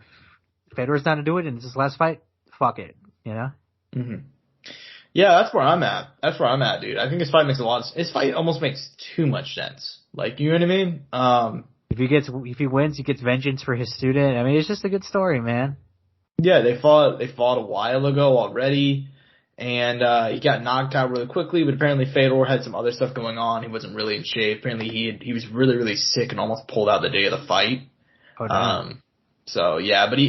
Fedor's down to do it and it's his last fight, fuck it, you know? Mm-hmm. Yeah, that's where I'm at. Dude. I think this fight this fight almost makes too much sense. Like, you know what I mean? If he wins, he gets vengeance for his student. I mean, it's just a good story, man. Yeah, they fought a while ago already, and he got knocked out really quickly, but apparently Fedor had some other stuff going on. He wasn't really in shape. Apparently he was really, really sick and almost pulled out the day of the fight. Oh, damn. So yeah, but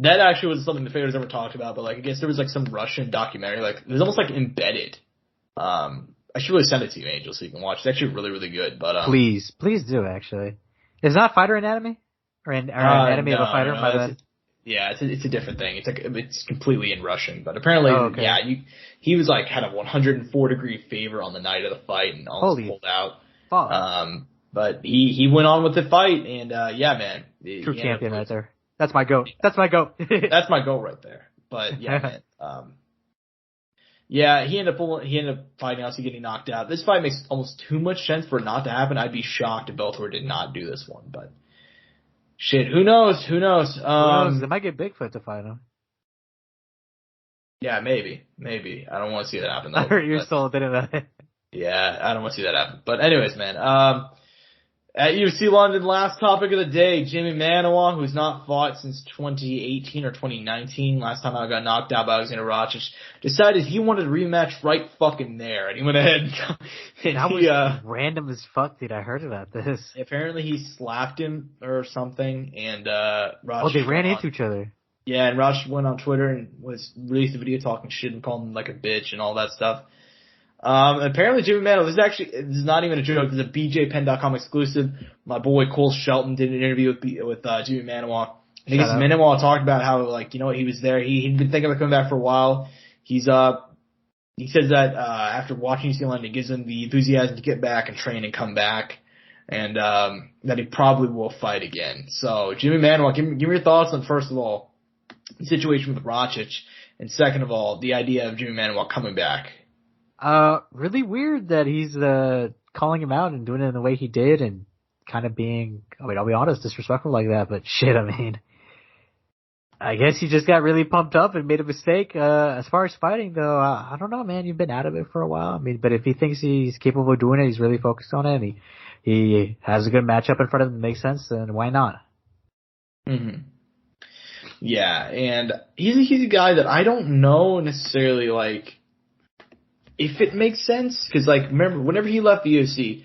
that actually was something that Fedor's ever talked about, but like I guess there was like some Russian documentary, like it was almost like embedded. I should really send it to you, Angel, so you can watch. It's actually really, really good. But please do actually. Is that Fighter Anatomy or Anatomy of a Fighter? No, yeah, it's a different thing. It's completely in Russian, but apparently, yeah, he was like had a 104-degree fever on the night of the fight and almost pulled out. Fuck. But he went on with the fight, and yeah, man, true champion right there. That's my goat. That's my goat. That's my goat right there. But yeah, man. Yeah, he ended up fighting, obviously getting knocked out. This fight makes almost too much sense for it not to happen. I'd be shocked if Bellator did not do this one, but shit, who knows? Who knows? They might get Bigfoot to fight him. Yeah, maybe. I don't want to see that happen though. I heard you're still a bit of that. Yeah, I don't want to see that happen. But anyways, man, at UFC London, last topic of the day, Jimmy Manuwa, who's not fought since 2018 or 2019, last time I got knocked out by Alexander Rakic, decided he wanted a rematch right fucking there, and he went ahead and that was random as fuck, dude. I heard about this. Apparently he slapped him or something, and Rakic they ran into each other. Yeah, and Rakic went on Twitter and released a video talking shit and called him like a bitch and all that stuff. Apparently Jimmy Manuwa, this is not even a joke, this is a BJPenn.com exclusive. My boy Cole Shelton did an interview with Jimmy Manuwa. I think Manuwa talked about how, like, you know what, he was there, he'd been thinking about coming back for a while. He says that, after watching UFC London, it gives him the enthusiasm to get back and train and come back, and, that he probably will fight again. So, Jimmy Manuwa, give me your thoughts on, first of all, the situation with Rakic, and second of all, the idea of Jimmy Manuwa coming back. Really weird that he's calling him out and doing it in the way he did and kind of being, I mean, I'll be honest, disrespectful like that, but shit, I mean, I guess he just got really pumped up and made a mistake. As far as fighting though, I don't know, man, you've been out of it for a while. I mean, but if he thinks he's capable of doing it, he's really focused on it, and he has a good matchup in front of him that makes sense, then why not? Mm-hmm. Yeah, and he's a guy that I don't know necessarily, like, if it makes sense, because, like, remember, whenever he left the UFC,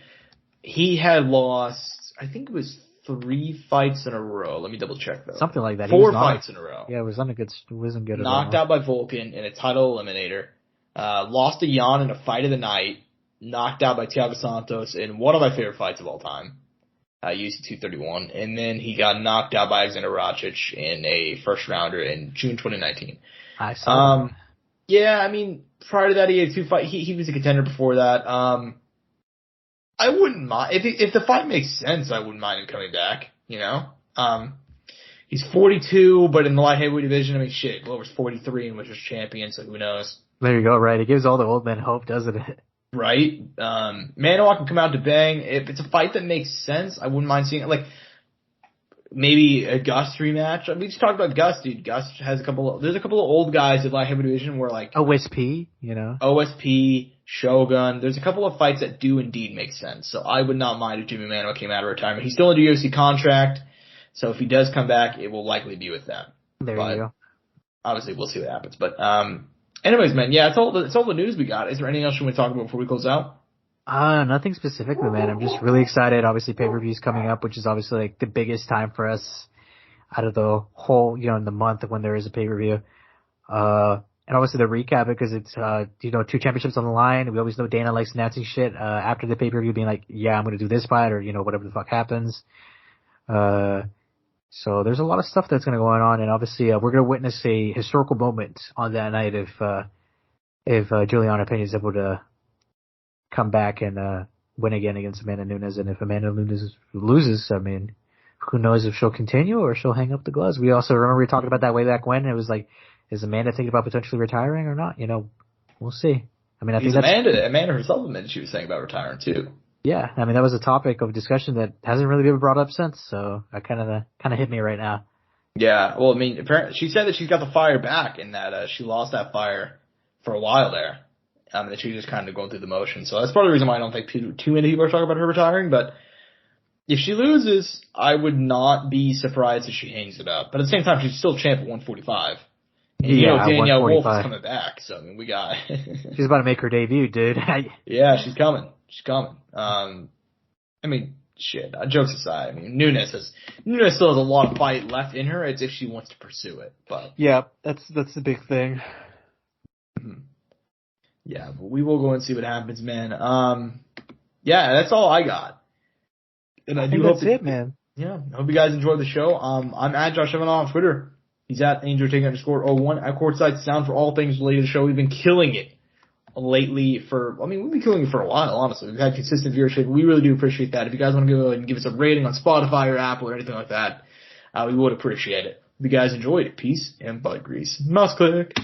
he had lost, I think it was 3 fights in a row. Let me double check though. Something like that. 4 fights in a row. Yeah, wasn't good. Knocked out by Volkan in a title eliminator. Lost to Jan in a fight of the night. Knocked out by Thiago Santos in one of my favorite fights of all time, UFC 231. And then he got knocked out by Alexander Rakic in a first rounder in June 2019. I saw that. Yeah, I mean, prior to that, he had 2 fights. He was a contender before that. I wouldn't mind if the fight makes sense. I wouldn't mind him coming back. You know, he's 42, but in the light heavyweight division, I mean, shit, Glover's 43 and was just champion, so who knows? There you go. Right, it gives all the old men hope, doesn't it? Right. Manuwa can come out to bang. If it's a fight that makes sense, I wouldn't mind seeing it. Like, maybe a Gus rematch. I mean, we just talked about Gus, dude. Gus has there's a couple of old guys at light heavyweight division where, like, OSP, you know. OSP, Shogun. There's a couple of fights that do indeed make sense. So I would not mind if Jimmy Manuwa came out of retirement. He's still under UFC contract, so if he does come back, it will likely be with them. There you go. Obviously, we'll see what happens. But anyways, man, yeah, it's all the news we got. Is there anything else you want to talk about before we close out? Nothing specifically, man. I'm just really excited. Obviously, pay-per-view's coming up, which is obviously like the biggest time for us out of the whole, you know, in the month when there is a pay-per-view. And obviously the recap, because it's, 2 championships on the line. We always know Dana likes announcing shit, after the pay-per-view being like, yeah, I'm going to do this fight, or, you know, whatever the fuck happens. So there's a lot of stuff that's going to go on. And obviously, we're going to witness a historical moment on that night if Julianna Pena is able to come back and win again against Amanda Nunes. And if Amanda Nunes loses, I mean, who knows if she'll continue or she'll hang up the gloves. We also remember we talked about that way back when. It was like, is Amanda thinking about potentially retiring or not? You know, we'll see. I mean, I think Amanda herself admitted she was saying about retiring too. Yeah, I mean, that was a topic of discussion that hasn't really been brought up since. So that kind of hit me right now. Yeah, well, I mean, apparently she said that she's got the fire back and that she lost that fire for a while there. That she was just kind of going through the motions. So that's part of the reason why I don't think too many people are talking about her retiring. But if she loses, I would not be surprised if she hangs it up. But at the same time, she's still champ at 145. And Danielle Wolf is coming back. So, I mean, we got... She's about to make her debut, dude. Yeah, she's coming. She's coming. I mean, shit. Jokes aside, I mean, Nunes still has a lot of fight left in her. It's if she wants to pursue it. But yeah, that's the big thing. Yeah, but we will go and see what happens, man. Yeah, that's all I got. And I do hope that's it, man. Yeah, I hope you guys enjoyed the show. I'm at Josh Evanoff on Twitter. He's at AngelTake_01 at Courtside Sound for all things related to the show. We've been killing it lately we've been killing it for a while, honestly. We've had consistent viewership. We really do appreciate that. If you guys want to go and give us a rating on Spotify or Apple or anything like that, we would appreciate it. If you guys enjoyed it, peace and butt grease. Mouse click.